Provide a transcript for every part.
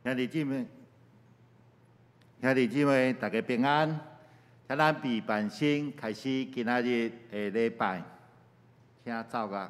兄弟姊妹，大家平安。请咱备办心开始今仔日的礼拜，请奏乐。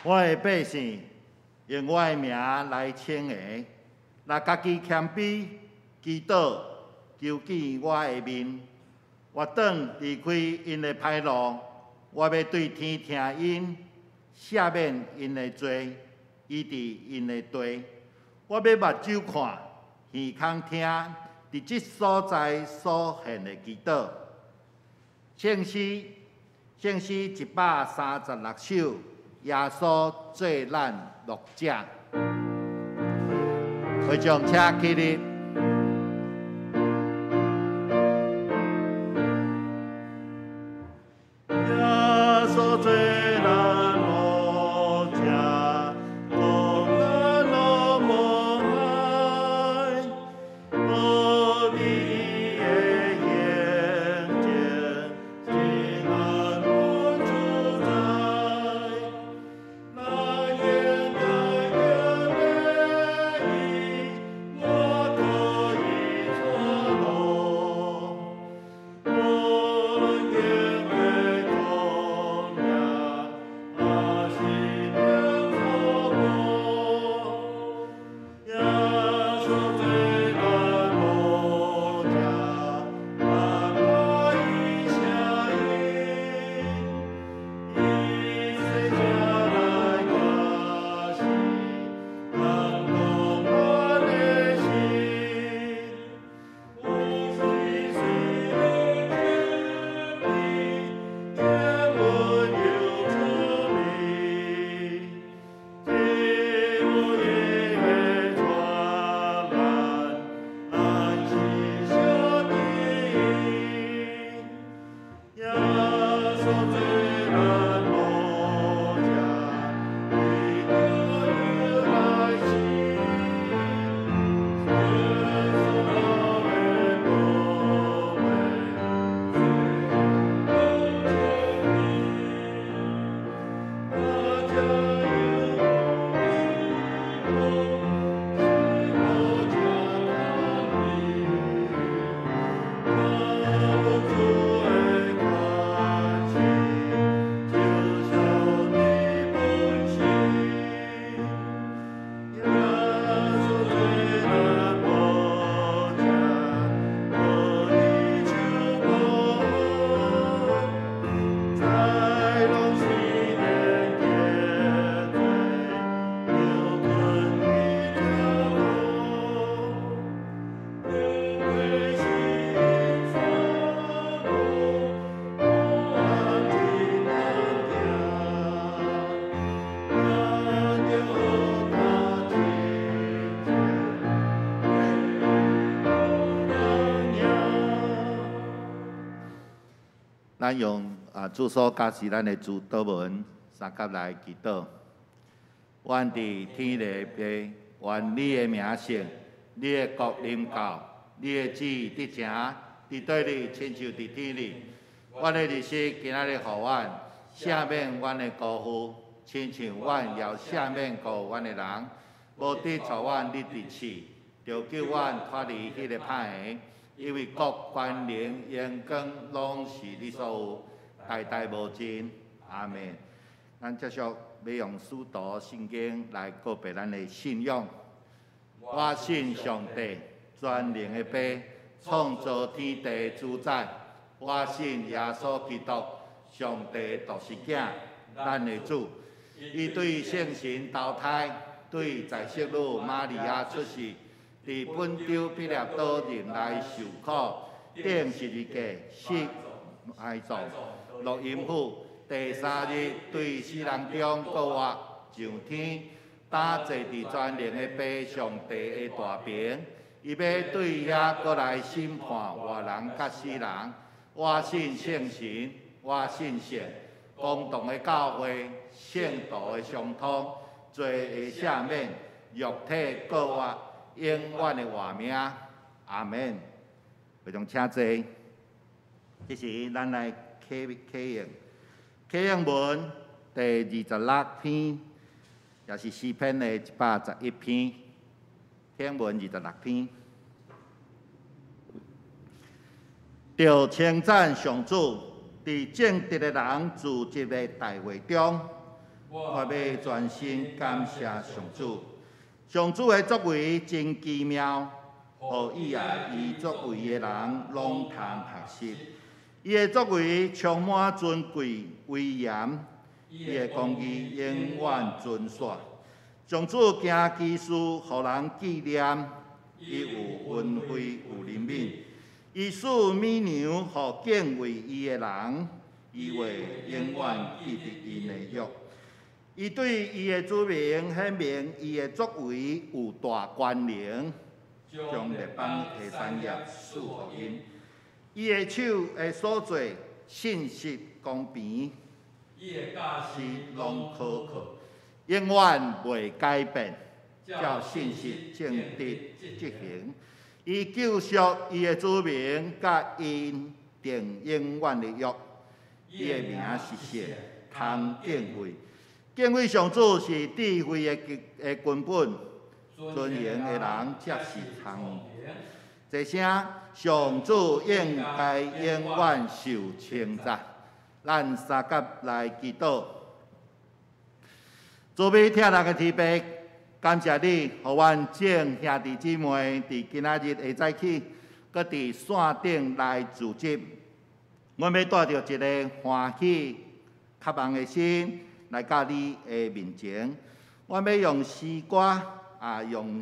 我的百姓用我的名来称谢，若家己谦卑祈祷，求见我的面，我等离开因的歹路，我要对天听因，赦免因的罪，医治因的地。我要目睭看，耳孔听，伫即所在所现的祈祷。圣诗136首。耶稣做咱牧者，会将车起立。耶稣做咱牧者，供咱落无害，保你的眼睛，平安无主宰。那眼爱的美，我。咱用主所教示咱的主祷文三甲来祈祷。愿伫天地父，愿你的名圣，你的国临到，你的旨意伫城，伫地里亲像伫天里。阮的日食今仔日互阮，赦免阮的辜负，亲像阮也赦免过阮的人，无得带阮入地试，就救阮脱离迄个歹个。因为国、权、能、荣光，拢是你所有，代代无尽。阿门。咱接续要用使徒圣经来告别咱的信仰。我信上帝，全能的父，创造天地主宰。我信耶稣基督，上帝独生子，咱的主。伊对圣神投胎，对在色女玛利亚出世。伫本州彼拉多任内受苦，顶十字架死埋葬，落阴府。第三日对死人中复活上天，打坐伫全能的父上帝的大屏。伊要对遐过来审判活人甲死人。我信圣神，我信圣，公堂的教会，圣道的相通，罪的赦免，肉体过活。永远的活命，阿门。非常请坐。这是咱来启应文第26篇，也是诗篇的111篇。启应文26篇，着称赞上主，伫正直的人自集的大会中，我要专心感谢上主。上主的作为真奇妙，互以后伊作为的人拢通学习。伊的作为充满尊贵威严，伊的公义永远存续。上主行奇事，互人纪念。伊有恩惠有怜悯，伊使绵羊互敬畏伊的人，伊话永远记得因的约。伊对伊的子民显明伊的作为有大权能，将列邦的产业赐予因。伊的手的所做信实公平，伊的教示拢可靠，永远袂改变，照信实正直执行。伊救赎伊的子民，甲因定永远的约。伊的名是圣，通敬畏。敬畏上主是智慧的根本，尊严的人才是通。这声上主应该永远受称赞。咱三甲来祈祷，主要听咱的天父，感谢你，互阮众兄弟姊妹伫今仔日下早起，搁伫线顶来聚集。阮要带着一个欢喜、渴望的心。来到你的面前，我要用诗歌用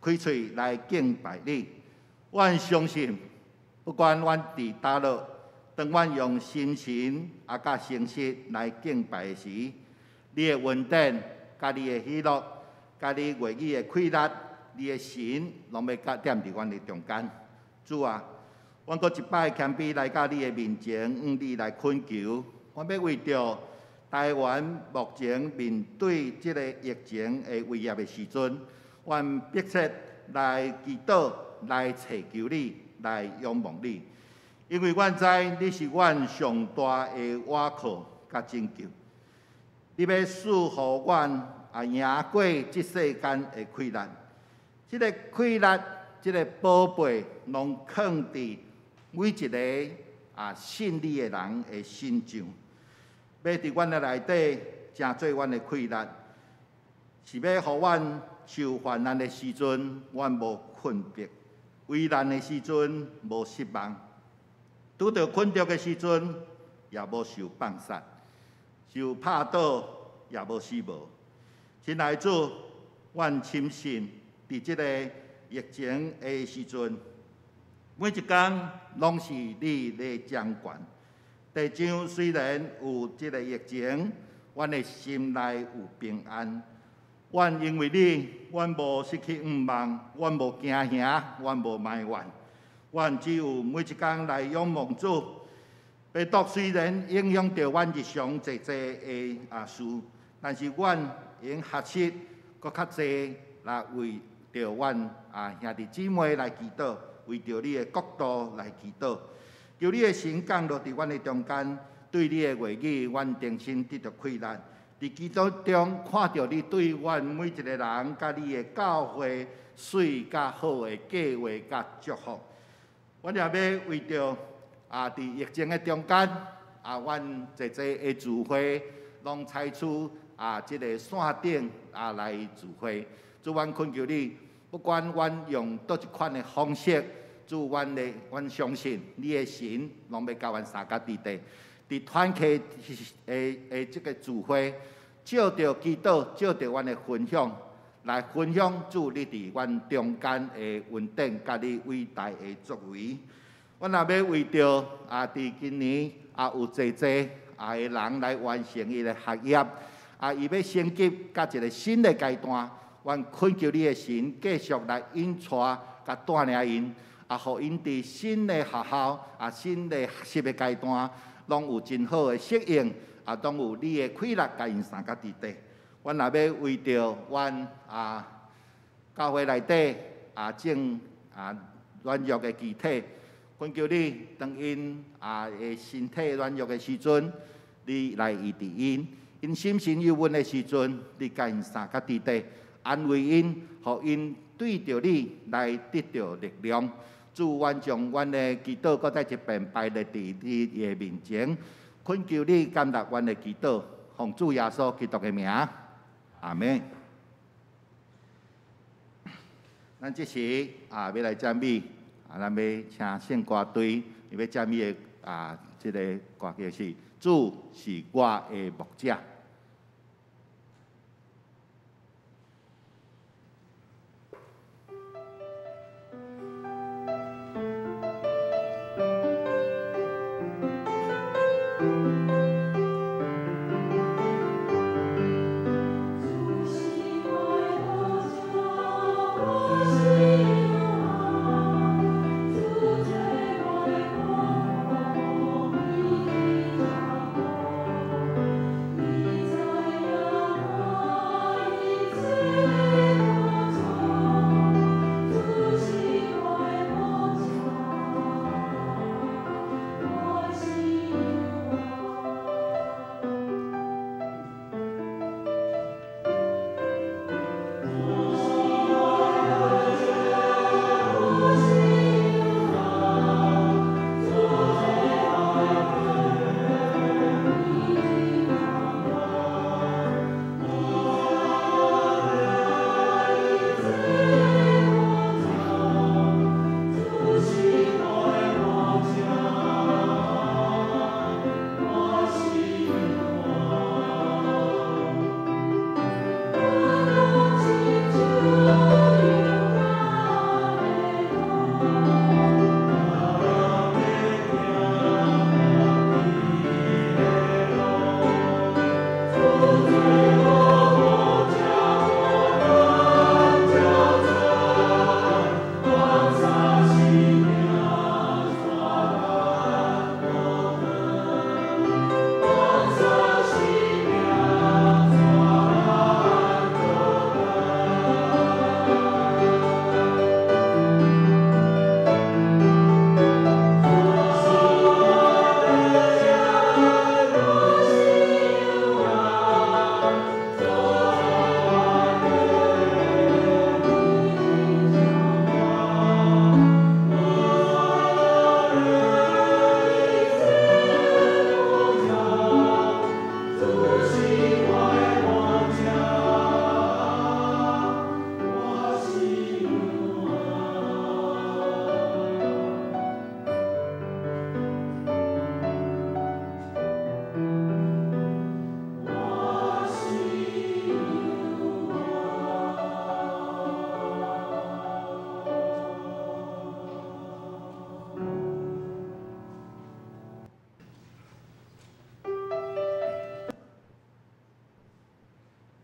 开嘴来敬拜你。我相信，不管阮伫倒落，当阮用心情甲诚实来敬拜时，你的恩典、甲你的喜乐、甲你话语的快乐、你的神，拢要踮伫阮的中间。主啊，阮搁一摆谦卑来到你的面前，你来恳求，我要为着。台湾目前面对这个疫情的威胁的时阵，阮迫切来祈祷、来祈求你、来仰望你，因为阮知你是阮上大的倚靠甲拯救。你要赐予阮赢过这世间的困难，这个困难、这个宝贝，拢藏伫每一个信你的人的心上。要伫阮的内底，成做阮的困难，是要互阮受患难的时阵，阮无困迫；危难的时阵无失望；拄到困着的时阵，也无受放杀；受拍倒也无死无。亲爱的主，阮深信伫即个疫情的时阵，每一天拢是你咧掌管。地上虽然有这个疫情，阮的心内有平安。阮因为你，阮无失去盼望，阮无惊吓，阮无埋怨，阮只有每一天来仰望主。病毒虽然影响着阮日常济的事，但是阮用学习搁较济来为着阮兄弟姊妹来祈祷，为着你的国度来祈祷。求你的神降落伫阮的中间，对你的话语，阮定心得到快乐。伫基督中看到你对阮每一个人，甲你的教会水甲好的计划甲祝福。阮也要为着伫疫情的中间，阮济的聚会，拢采取即个线顶来聚会。主，阮恳求你，不管阮用倒一款的方式，主，阮相信你的神拢要甲阮三甲地地，伫团契即个聚会，照着祈祷，照着阮的分享，来分享主你伫阮中间的恩典，甲你伟大的作为。阮也要为着伫今年有济的人来完成伊的学业，伊要升级到一个新的阶段。阮恳求你的神继续来引带甲带领因，互因伫新的学校新的学习的阶段，拢有真好的适应，拢有你的快乐甲因三甲伫地。阮也要为着阮教会内底正软弱的肢体。恳求你，当因的身体软弱的时阵，你来医治因；因心神忧闷的时阵，你甲因三甲伫地，安慰因，互因对着你来得到力量。主，阮将阮的祈祷搁再一遍摆在伫你的面前，恳求你感答阮的祈祷，奉主耶稣基督的名，阿门。咱这时要来赞美。咱要请圣歌队，要赞美的这个歌曲是“主是我的牧者”。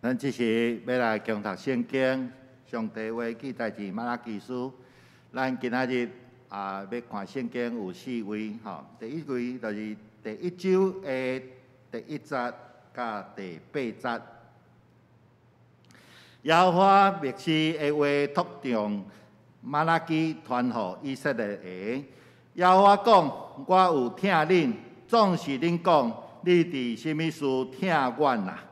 咱这是要来共读圣经，上帝话记载自马拉基书。咱今仔日要看圣经有4位，第一位就是第1章的第1節甲第8節。耶和華默示的話托中馬拉基傳予以色列的。耶和華講：我有聽恁，總是恁講，你佇什麼事聽阮啊？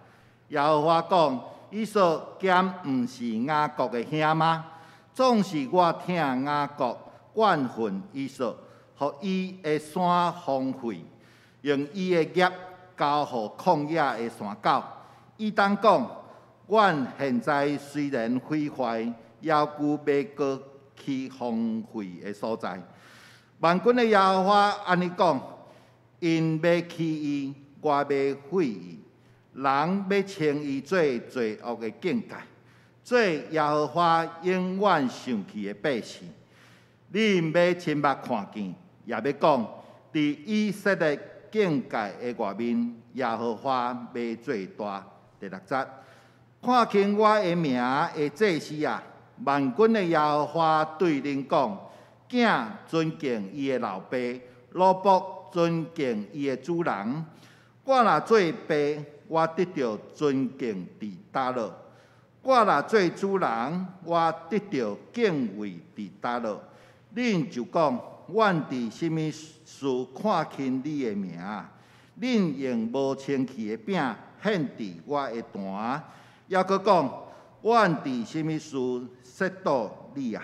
耶和華講：以掃兼毋是雅各的兄嗎？總是我聽雅各怨恨以掃，互伊的山荒廢，用伊的業交予曠野的山狗。伊當講：阮現在雖然毀壞，猶舊要過去荒廢的所在。萬軍的耶和華安尼講：因要起伊，我要毀伊。人要稱伊做罪惡的境界，做耶和華永遠生氣的百姓。你毋要親目看見，也要講，佇以色列境界的外面，耶和華要做大。第6節，看清我的名的祭司啊！萬軍的耶和華對恁講：囝尊敬伊的老爸，奴僕尊敬伊的主人。我若做爸，我得到尊敬佇叨落；我若做主人，我得到敬畏佇叨落。恁就講：阮佇什麼事看輕你的名？恁用無清氣的餅獻佇我的壇，抑閣講：阮佇什麼事褻瀆你啊？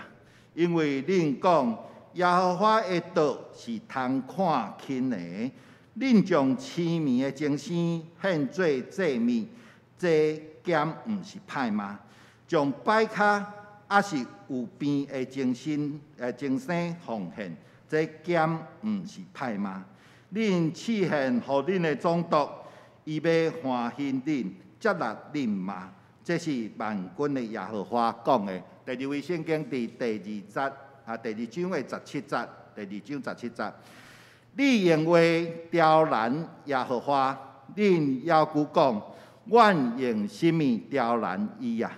因為恁講耶和華的道是通看輕的。恁將癡迷的精神獻做祭物，這兼毋是歹嗎？將擺卡也是有病的精神奉獻，這兼毋是歹嗎？恁賜獻予恁的總督，伊要歡喜恁，接納恁嗎？這是萬軍的耶和華講的。第二位聖經佇第2節第2章的17節，第2章17節。你用話刁難耶和華，恁猶舊講，阮用什麼刁難伊啊？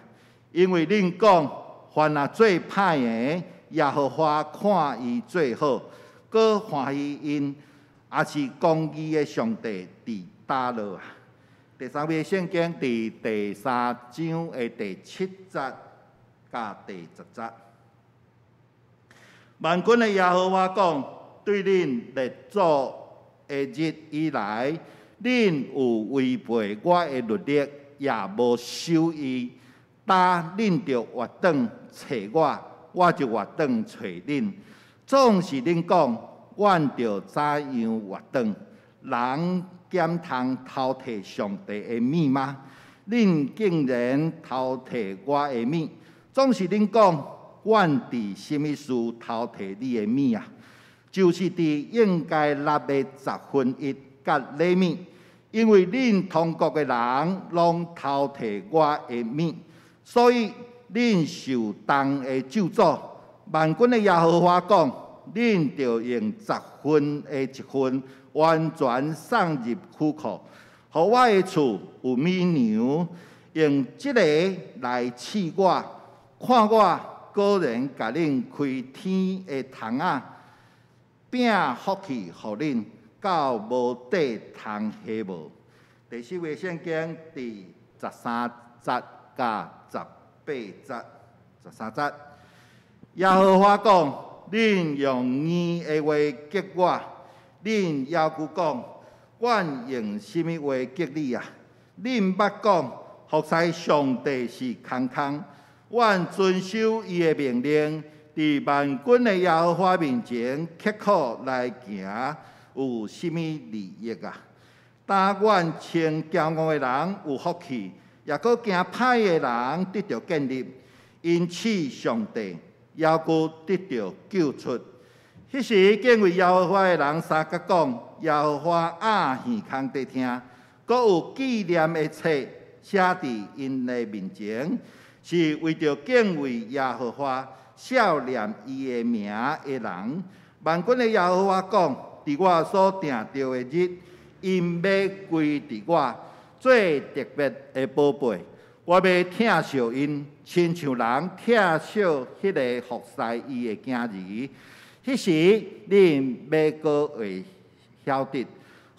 因為恁講，凡若做歹的，耶和華看伊最好，閣歡喜因，也是公義的上帝佇叨落啊。第3位聖經佇第3章的第7節甲第10節。萬軍的耶和華講：對恁列祖的日以來，恁有違背我的律例，也無守伊。當恁着活轉找我，我就活轉找恁。總是恁講，阮着怎樣活轉？人兼通偷摕上帝的物嗎？恁竟然偷摕我的物！總是恁講，阮佇什麼事偷摕你的物啊？就是佇應該納的1/10甲禮物，因為恁通國的人攏偷摕我的物，所以恁受當的咒詛。萬軍的耶和華講：恁着用1/10完全送入庫庫，互我的厝有米糧，用這個來試我，看我果然甲恁開天的窗仔。餅福氣予恁，到無底通下無。第4位聖經第13節甲18節，13節。耶和華講：恁用耳的話激我，恁猶舊講，阮用什麼話激你啊？恁捌講，服侍上帝是空空，阮遵守伊的命令。佇萬軍的耶和華面前刻苦來行，有什麼利益啊？但阮稱驕傲的人有福氣，也閣行歹的人得到建立，因此上帝猶閣得到救出。迄時敬畏耶和華的人三角講：耶和華耳耳空地聽，閣有紀念的冊寫佇因的面前，是為着敬畏耶和華。少念伊的名的人，萬軍的耶和華講：佇我所定着的日，因要歸佇我，做特別的寶貝。我要疼惜因，親像人疼惜迄個服侍伊的囝兒。迄時恁要閣會曉得，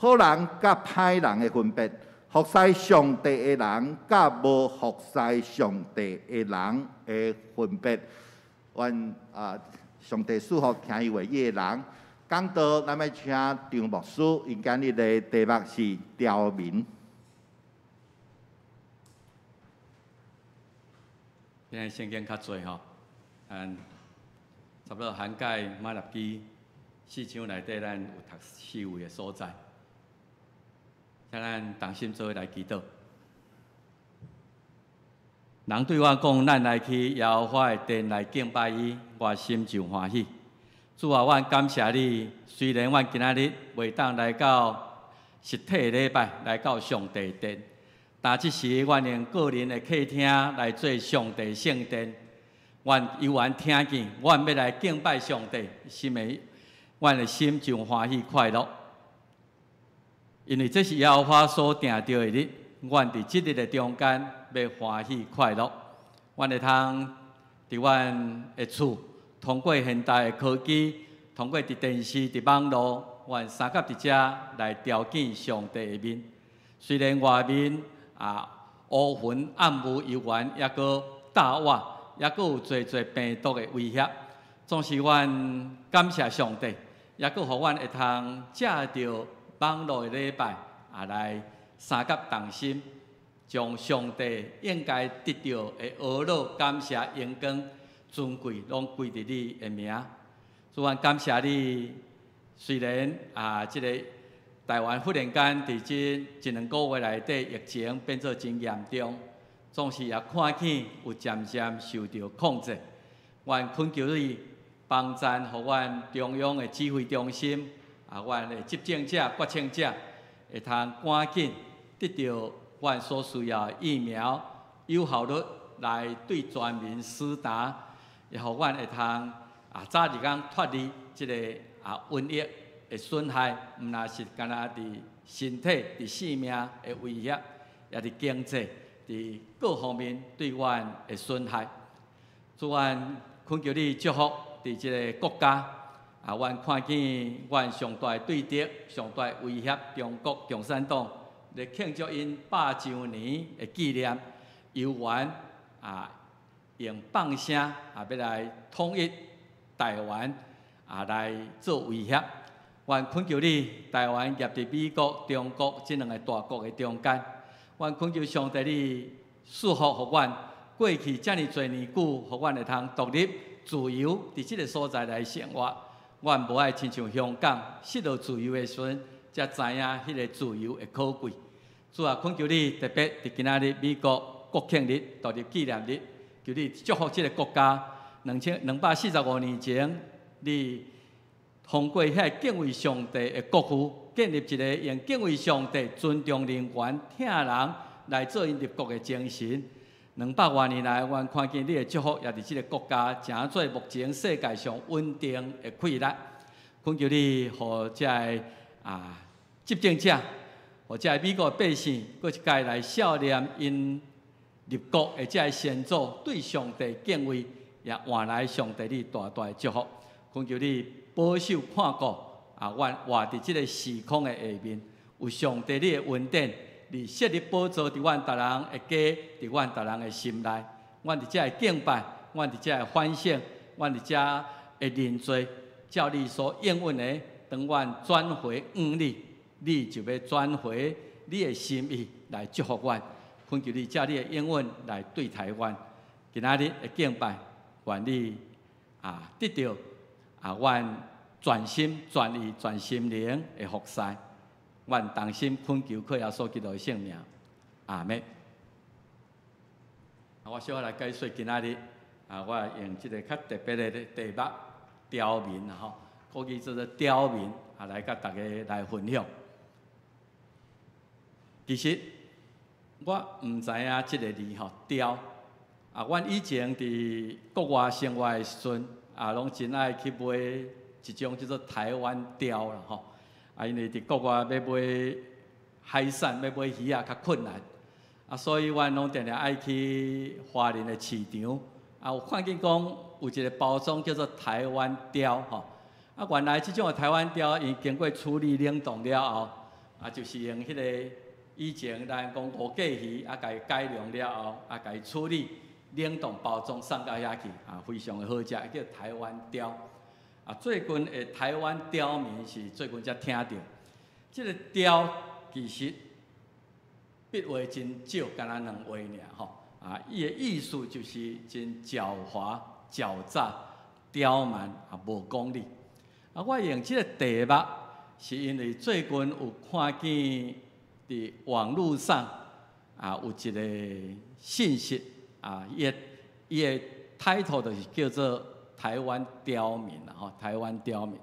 好人甲歹人的分别，服侍上帝的人甲无服侍上帝的人的分别。愿上帝赐福听伊话语的人。讲到咱要请张牧师，因今日的题目是刁民。现在圣经较侪吼，差不多涵盖马拉基4章内底，咱有读4位的所在。请咱同心做伙来祈祷。人对我讲，咱来去耶和华的殿来敬拜伊，我心就欢喜。主啊，阮感谢你，虽然阮今仔日袂当来到实体礼拜，来到上帝殿，但即时阮用个人的客厅来做上帝圣殿，阮犹原听见，阮要来敬拜上帝，阮的心就欢喜快乐。因为这是耶和华所定定的日，阮伫即日的中间要欢喜快乐。阮会通伫阮的厝，通过现代的科技，通过伫电视、伫网络，阮三甲伫遮来朝见上帝的面。虽然外面乌云暗雾犹原，抑阁大瓦，抑阁有侪侪病毒的威胁，总是阮感谢上帝，抑阁互阮会通借着网络的礼拜来三甲同心，将上帝应该得到的阿乐、感谢、荣光、尊贵，拢归伫你的名。主啊，感谢你。虽然即个台湾忽然间伫这1、2个月内底疫情变作真严重，总是也看见有渐渐受到控制。愿恳求你帮赞，互阮中央的指挥中心。阮的执政者、决策者会通赶紧得到阮所需要的疫苗，有效率来对全民施打，也互阮会通早日间脱离即个瘟疫的损害，毋但是干那伫身体、伫性命的威胁，也伫经济、伫各方面对阮的损害。主愿恳求你祝福伫即个国家。阮看见阮上大的对敌、上大的威胁，中国共产党来庆祝因100周年的纪念，犹原用放声要来统一台湾来做威胁。阮恳求你，台湾夹伫美国、中国这2个大国的中间，阮恳求上帝你赐福互阮，过去遮尔侪年久，互阮会通独立、自由伫即个所在来生活。阮无爱亲像香港失落自由的时阵，才知影迄个自由的可贵。主啊，恳求你特别伫今仔日美国国庆日独立纪念日，求你祝福即个国家。245年前，你通过遐敬畏上帝的国父，建立一个用敬畏上帝、尊重人权、疼人来做因立国的精神。200多年来，阮看见你的祝福也伫即个国家，成做目前世界上稳定的气力。恳求你，互遮个执政者，互遮个美国百姓，搁一届来孝念因立国的遮个先祖，对上帝敬畏，也换来上帝你大大的祝福。恳求你保守看顾阮活伫即个时空的下面，有上帝你的恩典。你设立宝座伫阮逐人的家，伫阮逐人的心内。阮伫遮会敬拜，阮伫遮会反省，阮伫遮会认罪。照你所应允的，当阮转回你，你就要转回你的心意来祝福阮。恳求你照你的应允来对待阮。今仔日的敬拜，愿你得到阮全心全意全心灵的服侍。愿同心恳求，靠耶稣基督的圣名，阿门。我小来解说今仔日我用这个较特别的题目刁民国语叫做刁民来甲大家来分享。其实我唔知影这个字刁阮以前伫国外生活的时阵拢真爱去买一种叫做台湾刁啦因为伫国外要买海产、要买鱼较困难，所以阮拢定定爱去花莲的市场，有看见讲有一个包装叫做台湾雕原来这种的台湾雕，伊经过处理冷冻了后，就是用迄个以前咱讲五桂鱼，甲伊改良了后，甲伊处理、冷冻包装送到遐去，非常的好食，叫台湾雕。最近的台湾刁民是最近才听到，这个刁其实笔画真少，敢若2画尔吼。伊的意思就是真狡猾、狡诈、刁蛮，无功利。我用这个题目，是因为最近有看见伫网络上有一个信息伊的 title 就是叫做台湾刁民台湾刁民，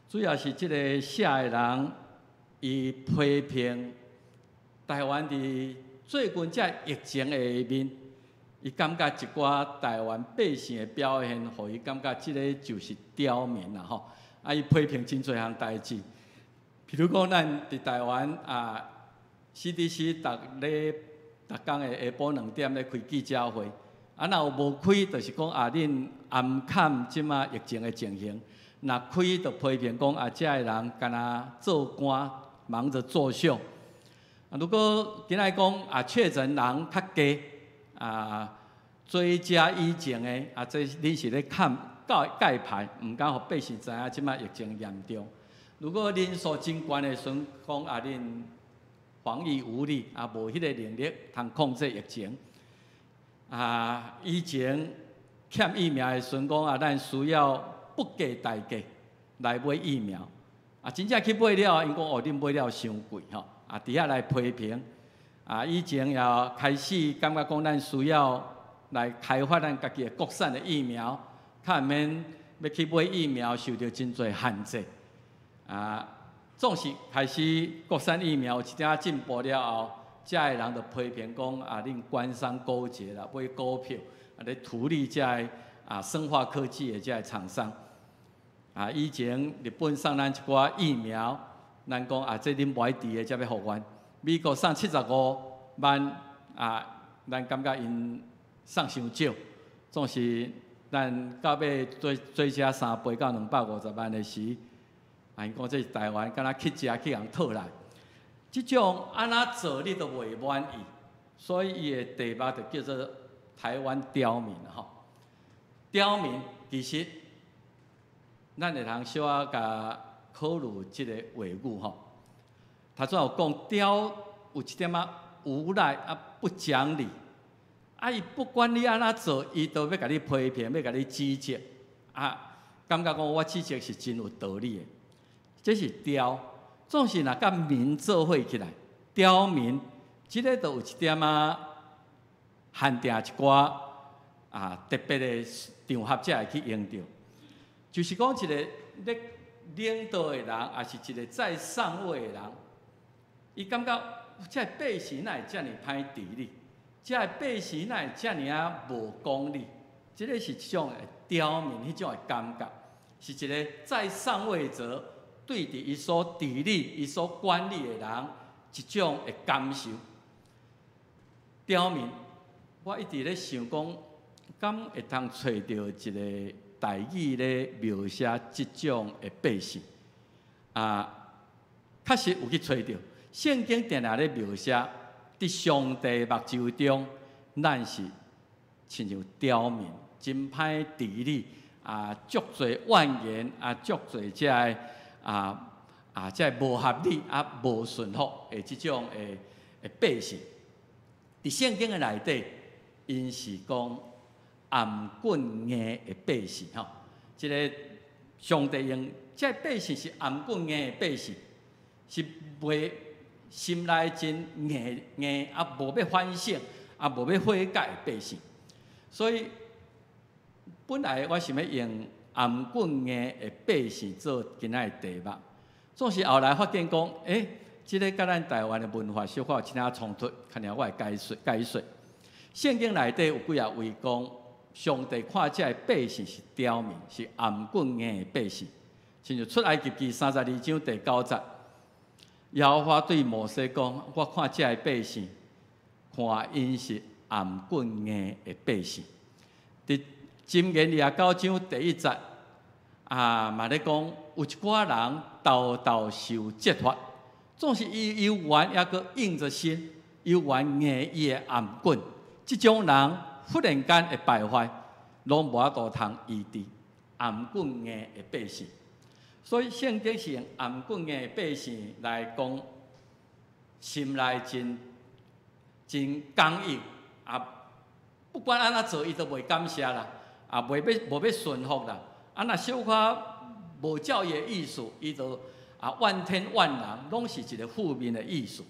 主要是这个写的人，伊批评台湾伫最近这疫情的下面，伊感觉一寡台湾百姓的表现，互伊感觉这个就是刁民伊批评真侪项代志，譬如讲咱伫台湾CDC 逐工的下晡2点咧开记者会。若有无开，就是讲恁暗砍即马疫情的情形；若开，就批评讲遮个人干若做官，忙着作秀。如果今仔讲确诊人较低，追加以前的这恁是咧砍盖牌，毋敢互百姓知影即马疫情严重。如果人数真悬的时阵，讲恁防疫无力，无迄个能力通控制疫情。以前欠疫苗的时阵讲咱需要不计代价来买疫苗，真正去买了，因讲恁买了伤贵伫遐来批评，以前也开始感觉讲咱需要来开发咱家己的国产的疫苗，较免要去买疫苗受到真侪限制，总是开始国产疫苗有一点进步了后。遮个人就批评讲恁官商勾结啦，买股票咧图利遮个生化科技的遮个厂商。以前日本送咱一寡疫苗，咱讲这恁买伫的才要互阮。美国送75万，咱感觉因送伤少，总是咱到尾做遮3倍到250万的时，因讲这是台湾敢若去食去人讨来。即种安怎做你都袂满意，所以伊的题目就叫做台湾刁民刁民其实，咱会通小可甲考虑即个话语头先有讲刁有一点无赖不讲理，伊不管你安怎做，伊都要甲你批评，要甲你指责感觉讲我指责是真有道理的，这是刁。总是若甲民做伙起来，刁民，即个都有一点限定一寡特别的场合才会去用到，就是讲一个咧领导的人，也是一个在上位的人，伊感觉这百姓哪会遮尔歹治理，这百姓哪会遮尔无公理，即个是一种的刁民迄种的感觉，是一个在上位者。对伫伊所治理、伊所管理的人一种的感受。刁民，我一直咧想讲，敢会通找到一个台语咧描写即种的百姓？确实有去找到。圣经定定咧描写，伫上帝目睭中，咱是亲像刁民，真歹治理，足侪怨言，足侪遮个。即个无合理无顺服的即种的百姓，伫圣经的内底，因是讲颔棍硬的百姓即个上帝用即个百姓是颔棍硬的百姓，是袂心内真硬无要反省无要悔改的百姓，所以本来我想要用。颔棍硬的百姓做今仔的题目，总是后来发现讲，即个甲咱台湾的文化小可有一点冲突，看下我会解说。圣经内底有几啊位讲，上帝看这百姓是刁民，是颔棍硬的百姓。亲像出埃及记32章第9节，耶和华对摩西讲：我看这百姓，看因是颔棍硬的百姓。箴言29章第1節，嘛咧講有一寡人道受責罰，总是伊游玩抑阁硬着心，游玩硬伊的颔棍。即种人忽然间会败坏，拢无法度通医治颔棍硬的百姓。所以圣经是用颔棍硬的百姓来讲，心内真刚硬，不管安怎做，伊都袂感谢啦，无要顺服啦。若小可无照伊的意思，伊就怨天怨人，拢是一个负面的意思。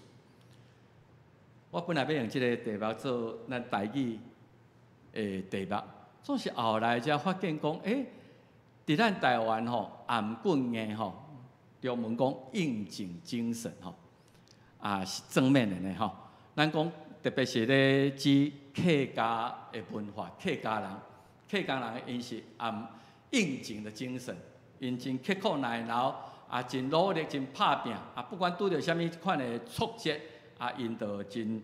我本来要用即个题目做咱台语的题目，总是后来才发现讲，伫咱台湾吼，颔棍硬吼，中文讲应景精神吼，是正面的呢吼。咱讲特别是咧指客家的文化，客家人因是应景的精神，因真刻苦耐劳，真努力，真拍拼，不管拄着什么款的挫折，因就真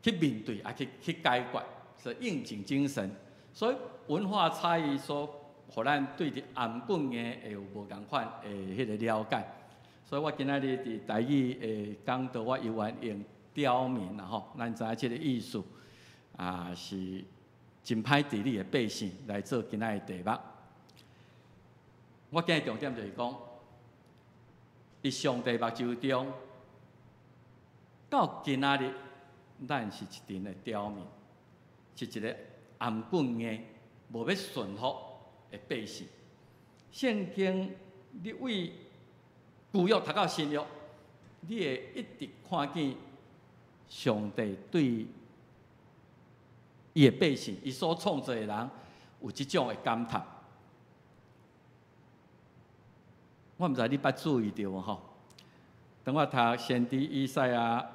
去面对，去解决，是应景精神。所以文化差异所，互咱对伫颔棍硬会有无共款的迄个了解。所以我今仔日伫台语讲到我游玩用刁民啦吼，咱知影即个意思是真歹治理的百姓来做今仔的题目。我今日重点就是讲，伫上帝目睭中，到今仔日，咱是一群的刁民，是一个颔棍硬、无要顺服的百姓。圣经你为旧约读到新约，你会一直看见上帝对伊的百姓，伊所创造的人有即种的感叹。我毋知你捌注意到无吼？当我读先知以赛亚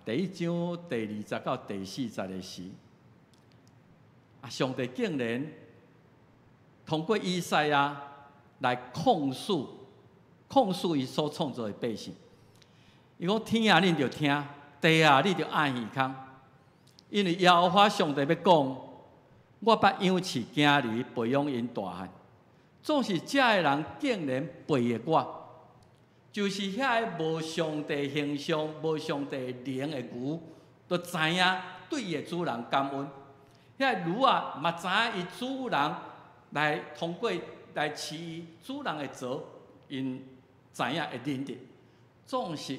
第1章第20到第40的时，上帝竟然通过以赛亚来控诉伊所创造的百姓。伊讲：天啊，恁着听；地啊，你着爱耳孔。因为耶和华上帝要讲，我捌养饲囝儿，培养因大汉。总是遮个人竟然背个我，就是遐个无上帝形象、无上帝灵的牛，都知影对伊的主人感恩。遐个牛嘛知影伊主人来通过来饲伊主人的槽，因知影会认得。总是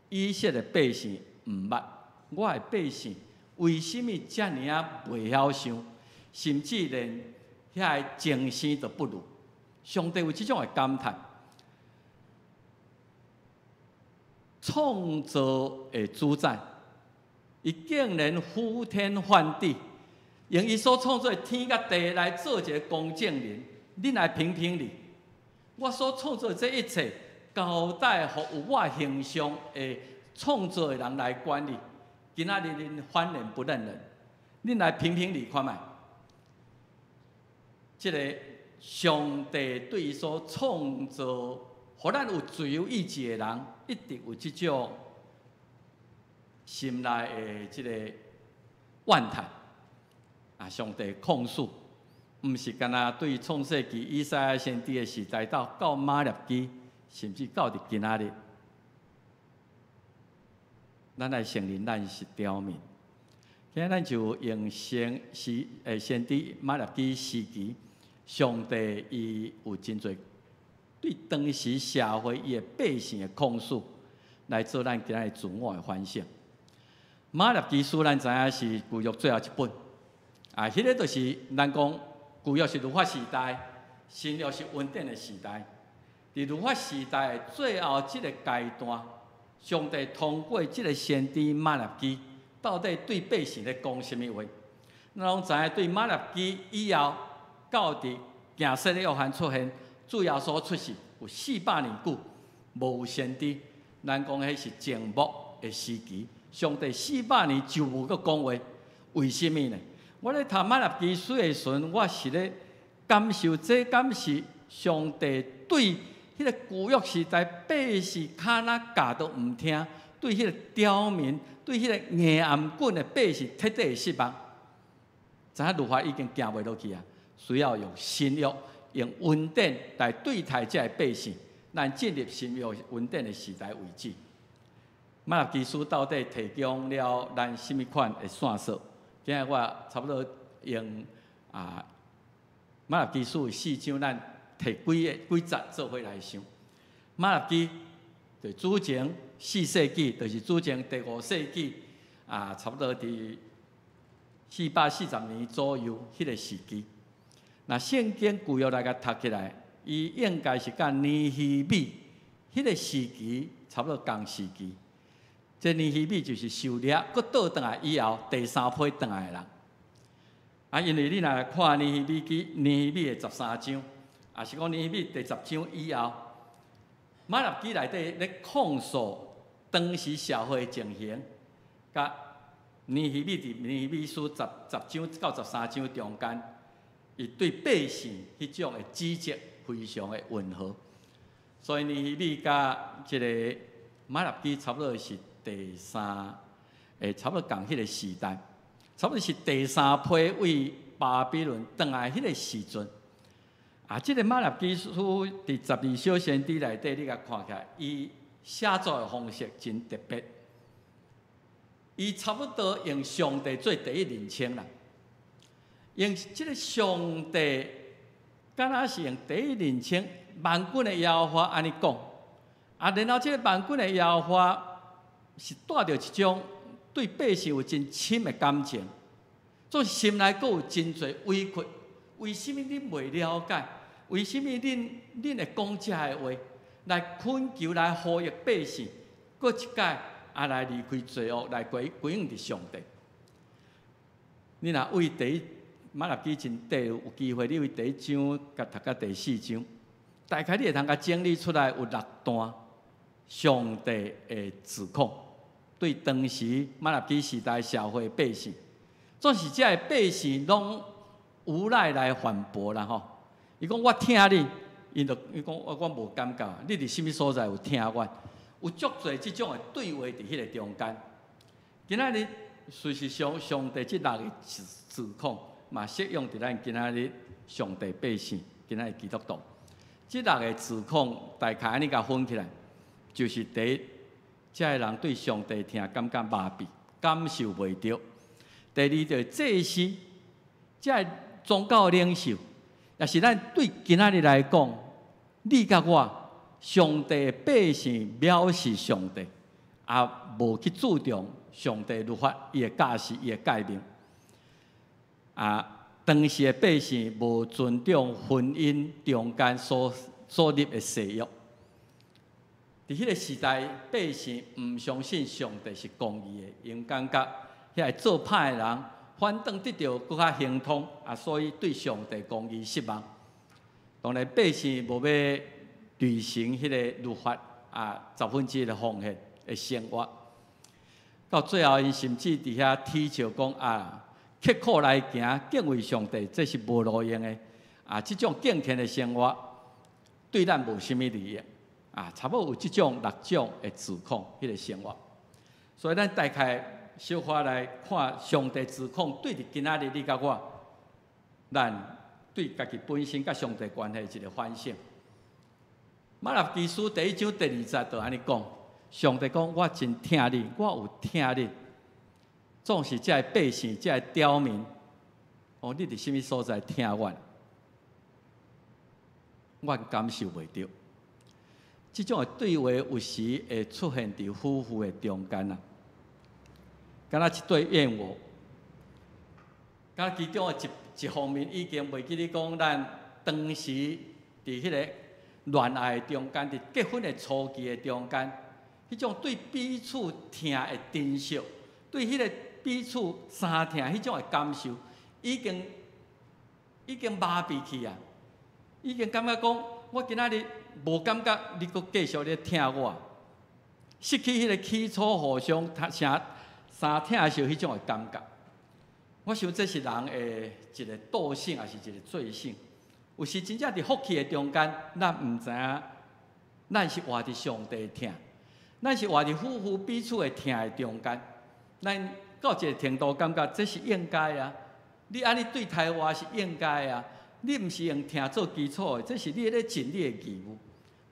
以色列百姓毋捌，我的百姓为什么遮尔袂晓想，甚至连遐个精神都不如？上帝有即种的感叹，创造的主宰，伊竟然呼天唤地，用伊所创造的天甲地来做一个公证人，恁来评评理。我所创造的这一切，交代互有我形象的创造的人来管理。今仔日恁反脸不认人，恁来评评理看卖。这个上帝对伊所创造，互咱有自由意志的人，一直有即种心内的即个怨叹。上帝控诉，毋是干那对创世纪以赛亚先知的时代到马利基，甚至到伫今仔日，咱来承认咱是刁民。今仔咱就用先知马利基时期。上帝伊有真侪对当时社会伊的百姓的控诉，来做咱今仔日自我的反省。马利基书咱知影是旧约最后一本，迄个就是咱讲旧约是律法时代，新约是稳定的时代。伫律法时代的最后即个阶段，上帝通过即个先知马利基，到底对百姓咧讲什么话？咱拢知影，对马利基以后。到伫行色的约翰出现，主耶稣出世有400年久，无有先知。咱讲迄是静默的时期，上帝400年就无搁讲话，为什么呢？我咧读马利基书的时阵，我是咧感受这敢是上帝对迄个旧约时代百姓骹那教都毋听，对迄个刁民，对迄个硬颔棍的百姓彻底失望。知影律法已经行袂落去啊！需要用新约、用恩典来对待这些百姓，咱进入新约稳定的时代为止。马纳基书到底提供了咱什么款的线索？今日我差不多用马纳基书的4章，咱摕几节做伙来想。马纳基就主前4世纪，就是主前第5世纪差不多伫440年左右迄个时期。那圣经旧约来甲读起来，伊应该是甲尼希米迄个时期差不多同时期。这尼希米就是受掠，佮倒转来以后第3批转来的人。因为你若来看尼希米的13章，也是讲尼希米第10章以后，马纳基内底咧控诉当时社会的情形，甲尼希米书10章到13章中间，伊对百姓迄种的指责非常的温和，所以尼希米甲即个马纳基差不多是差不多同迄个时代，差不多是第3批为巴比伦转来迄个时阵。即个马纳基书伫12小先知内底，你甲看起来，伊写作的方式真特别。伊差不多用上帝做第一人称啦，用即个上帝，敢若是用第一人称，万军的耶和华安尼讲。然后即个万军的耶和华是带着一种对百姓有真深的感情，总是心内阁有真侪委屈。为什么恁袂了解？为什么恁会讲这个话，来恳求来呼吁百姓，搁一届来离开罪恶，来归应伫上帝？你若为第一马纳基真短，有机会你为第1章甲读到第4章，大概你会通甲整理出来有6段上帝的指控，对当时马纳基时代社会的百姓，总是这个百姓拢无奈来反驳啦吼。伊讲我听你，伊讲我无感觉，你伫什么所在有听我？有足侪即种的对话伫迄个中间。今仔日事实上，上帝即6个指控嘛适用伫咱今仔日上帝百姓，今仔日基督徒。即6个指控大概安尼甲分起来，就是第一，这个人对上帝听感觉麻痹，感受袂到；第二，就是祭司，这个宗教领袖，也是咱对今仔日来讲，你甲我，上帝的百姓藐视上帝，也无去注重上帝律法伊的教示、伊的诫命。当时的百姓无尊重婚姻中间所立的誓约。伫迄个时代，百姓唔相信上帝是公义的，因感觉遐个做歹的人反倒得到更较亨通，所以对上帝公义失望。当然，百姓无要履行迄个律法1/10的奉献的生活，到最后因甚至伫遐啼笑讲刻苦来行，敬畏上帝，这是无路用的。这种敬虔的生活对咱无甚物利益。差不多有即种6种的指控，迄个生活。所以咱大概小可来看上帝指控对伫今仔日你甲我，咱对家己本身甲上帝关系一个反省。马拉基书第1章第2节就安尼讲，上帝讲：我真听你，我有听你。总是这百姓、这刁民，你伫什么所在听我感受袂到。这种的对话有时会出现伫夫妇的中间啦，敢若一对怨偶，敢若其中的一方面已经袂记你讲，咱当时伫迄个恋爱的中间，伫结婚的初期的中间，迄种对彼此听的珍惜，对迄个彼此相听迄种的感受，已经麻痹去啊！已经感觉讲，我今仔日无感觉，你阁继续咧听我，失去迄个起初互相相听的时候迄种的感觉。我想这是人的一个惰性，也是一个罪性。有时真正伫福气的中间，咱毋知影，咱是活伫上帝听，咱是活伫夫妇彼此的听的中间。咱到一个程度感觉这是应该啊，你安尼对待我是应该啊，你毋是用听做基础的，这是你咧尽你的义务。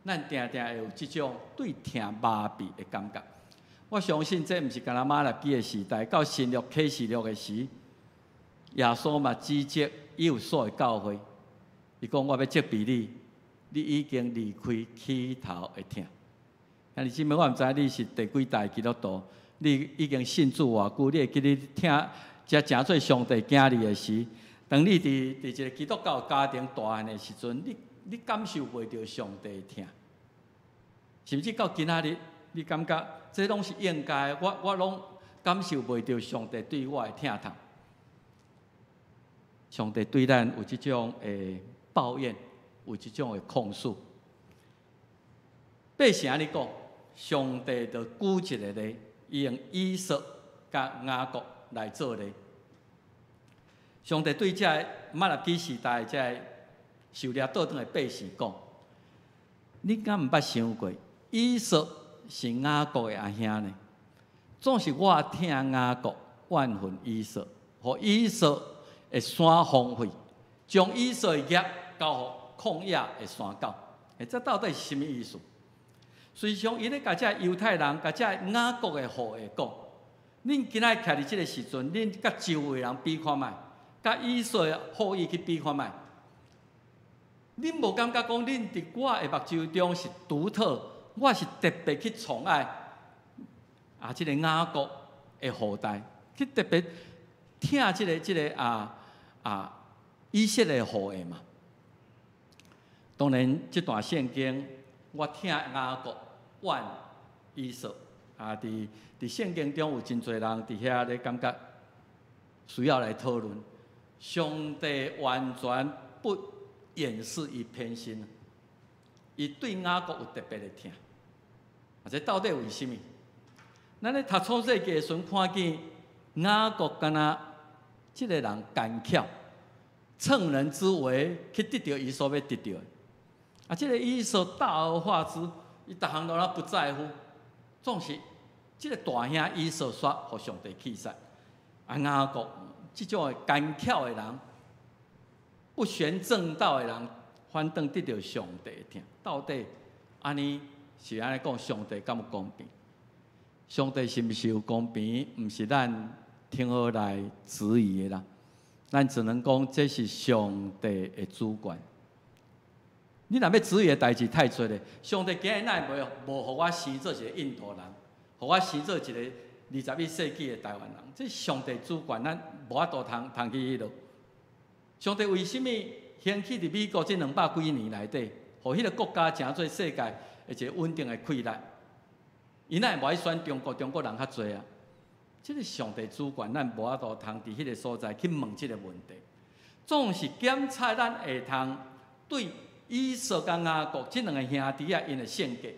咱定定会有即种对疼麻痹的感觉。我相信这毋是干那马拉基的时代，到新约启示录的时，耶稣嘛指责以有所的教会，伊讲我要责备你，你已经离开起头的疼。但是姊妹，我毋知你是第几代基督徒，你已经信主偌久，你会记得听才诚做上帝囝儿的时，当你伫一个基督教家庭大汉的时阵，你感受袂到上帝的疼，甚至到今仔日，你感觉这拢是应该的，我拢感受袂到上帝对我的疼痛。上帝对咱有即种的抱怨，有即种的控诉。百姓安尼讲，上帝就举一个例，伊用以色甲雅各来做例。上帝对这马拉基时代这受掠倒转的百姓讲：你敢毋捌想过，以色是雅各的阿兄呢？总是我疼雅各，怨恨以色，互以色的山荒废，将以色的业交互旷野的山狗。这到底是什么意思？随上伊咧甲这犹太人、甲这雅各的后裔讲：恁今仔徛伫即个时阵，恁甲周围人比看卖，甲以色的后裔去比看卖。恁无感觉讲，恁伫我的目睭中是独特，我是特别去宠爱即个雅各的后代，去特别疼即个以色列的后裔嘛。当然，这段圣经我疼雅各，怨以色。伫圣经中有真侪人伫遐咧感觉需要来讨论，上帝完全不掩饰伊偏心，伊对雅各有特别的疼。这到底为什么？咱咧读创世记的时阵看见雅各敢若即个人干巧，趁人之危去得到伊所要得到的。即个以色大而化之，伊逐项都若不在乎，总是即个大兄以色煞互上帝气煞。雅各即种的干巧的人，不循正道的人，反倒得到上帝的疼。到底安尼是安尼讲，上帝敢有公平？上帝是毋是有公平？毋是咱听好来质疑的啦。咱只能讲这是上帝的主权。你若要质疑的代志太多咧，上帝今日哪会无互我生做一个印度人，互我生做一个21世纪的台湾人？这上帝主权，咱无法度通去迄落。上帝为什么兴起伫美国这200几年内底，互迄个国家成做世界一个稳定的溃烂？伊哪会无爱选中国？中国人较侪啊！这个上帝主权，咱无法度通伫迄个所在去问这个问题。总是检查咱会通对以色甲雅各这两个兄弟啊，因的性格，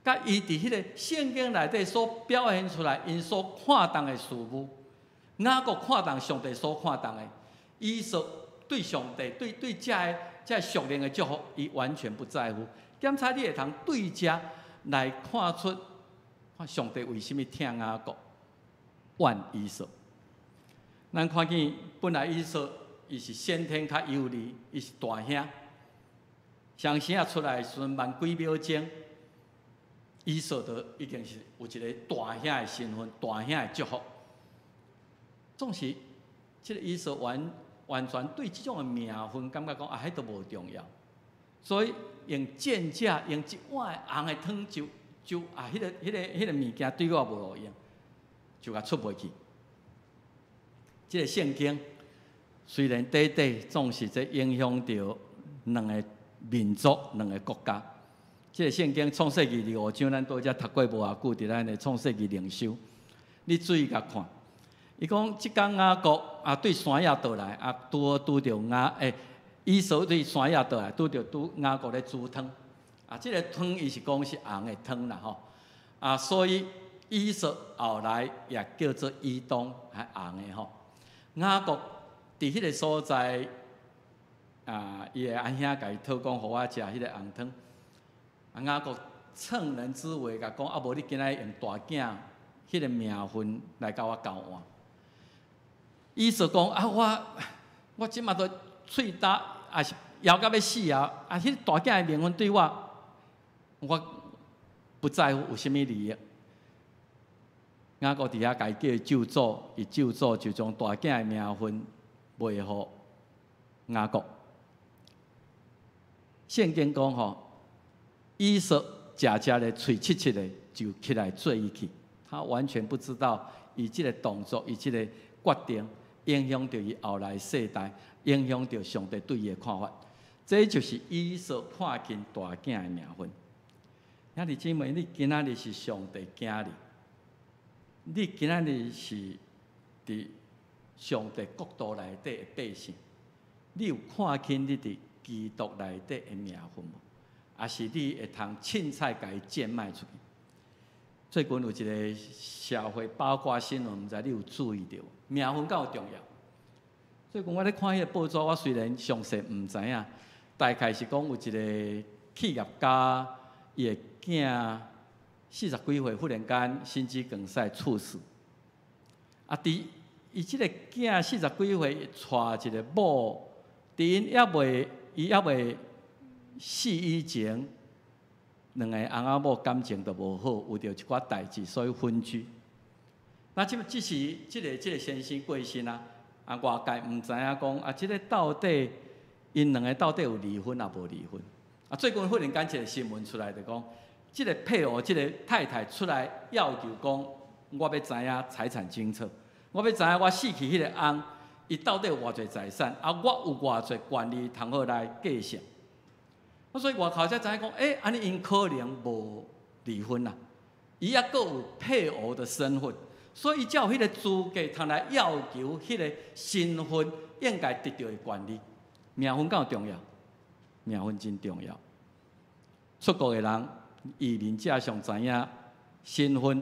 甲伊伫迄个圣经内底所表现出来，因所看重的事物，雅各看重上帝所看重的，以色对上帝对这属灵的祝福，伊完全不在乎。检查你会通对这来看出，看上帝为什么疼雅各，怨以色。咱看见本来以色伊是先天较优丽，伊是大兄。上生出来的时阵，万几秒钟，以色就已经是有一个大兄的身份，大兄的祝福。总是这个以色完全对这种的名分感觉讲迄都无重要，所以用贱价用一碗的红的汤就迄个物件对我无路用，就甲出袂去。这个圣经虽然短，总是在影响着两个民族、两个国家。这个圣经创世纪25章，咱拄则读过无偌久，伫咱的创世纪灵修，你注意甲看。伊讲即天雅各对山野倒来，拄着以色对山野倒来，拄雅各咧煮汤。即个汤伊是讲是红的汤啦吼。所以以色后来也叫做以东，还红的吼。雅各伫迄个所在。伊的阿兄甲伊讨讲，互我食迄个红汤。雅各趁人之危，甲讲无你今仔用大囝迄个名分来甲我交换。以色讲我即马都喙焦，也是枵到要死啊！迄个大囝的名分对我我不在乎有啥物利益。雅各伫遐家叫咒诅，伊咒诅就将大囝的名分卖互雅各。圣经讲吼，以扫食咧喙切切的就起来做伊去，他完全不知道伊即个动作，伊即个决定影响到伊后来世代，影响到上帝对伊的看法。这就是以扫看见大囝的名分。兄弟姊妹，你今仔日是上帝囝哩，你今仔日是伫上帝国度内底的百姓，你有看见你伫基督内底的名分无？还是你会通凊彩甲伊贱卖出去？最近有一个社会八卦新闻，毋知你有注意到？名分够重要。最近我咧看迄个报纸，我虽然详细毋知影，大概是讲有一个企业家，伊的囝40几岁，忽然间心肌梗塞猝死。啊，伫伊即个囝40几岁，带一个某，伫伊还未死以前，两个翁仔某感情都无好，有着一寡代志，所以分居。那即时即个先生过身啊，外界毋知影讲啊，即个到底因两个到底有离婚啊无离婚？啊，最近忽然间一个新闻出来就讲，即个配偶即个太太出来要求讲，我要知影财产清册，我要知影我死去迄个翁，伊到底有偌侪财产，啊，我有偌侪权利通好来继承。所以外口才知影讲，安尼因可能无离婚啦，伊还阁有配偶的身份，所以伊才有迄个资格通来要求迄个身份应该得到的权利。名分够重要，名分真重要。出国的人，移民者上知影身份。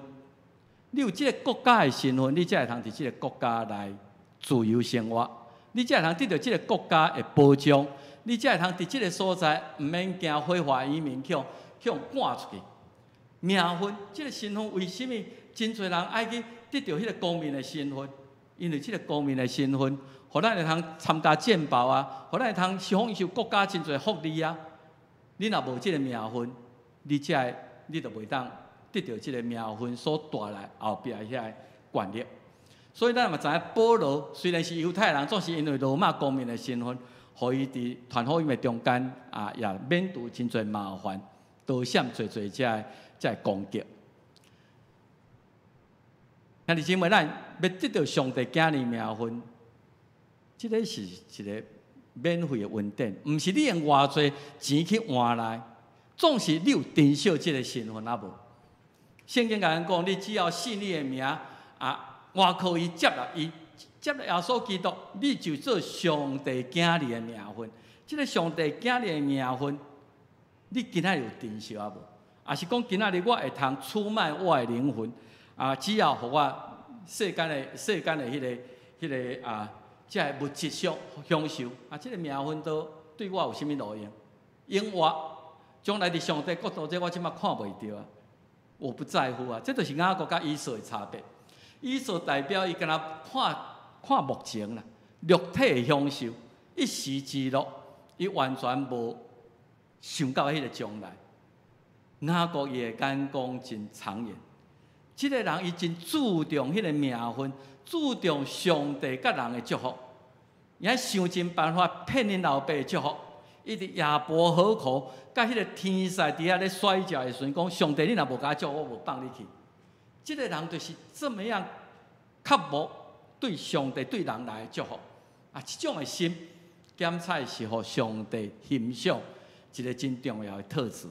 你有即个国家的身份，你才会通伫即个国家来自由生活，你才会通得到即个国家的保障。你才会通伫即个所在，毋免惊非法移民去赶出去。名分，即个身份为什么真侪人爱去得到迄个公民的身份？因为即个公民的身份，互咱会通参加健保啊，互咱会通享受国家真侪福利啊。你若无即个名分，你就袂当得到即个名分所带来后壁遐个权利。所以咱嘛知影，保罗虽然是犹太人，总是因为罗马公民的身份。互伊伫传福音的中间啊，也免拄真侪麻烦，多闪侪遮攻击。兄弟姊妹，咱要得到上帝囝儿名分，即个是一个免费的恩典，毋是你用偌侪钱去换来，总是你有珍惜即个身份啊无。圣经甲咱讲，你只要信你的名啊，我可以接纳伊。接耶稣基督，你就做上帝囝儿的名分。即个上帝囝儿的名分，你今仔有珍惜啊无？还是讲今仔日我会通出卖我的灵魂啊？只要互我世间的迄个啊，即个物质上享受啊，即个名分都对我有啥物路用？永活将来伫上帝国度，这我即马看袂到啊！我不在乎啊！这就是雅各甲以扫的差别。以扫代表伊敢若看目前啦，肉体的享受，一时之乐，伊完全无想到迄个将来。雅各伊会眼光真长远，即个人伊真注重迄个名分，注重上帝甲人的祝福，伊还想尽办法骗因老爸的祝福。伊伫亚伯河口，甲迄个天使伫遐咧摔跤的时阵，讲上帝，你若无甲我祝福，我无放你去。即个人就是这么样刻薄。对上帝、对人来的祝福啊，这种的心，检采是互上帝欣赏一个真重要的特质。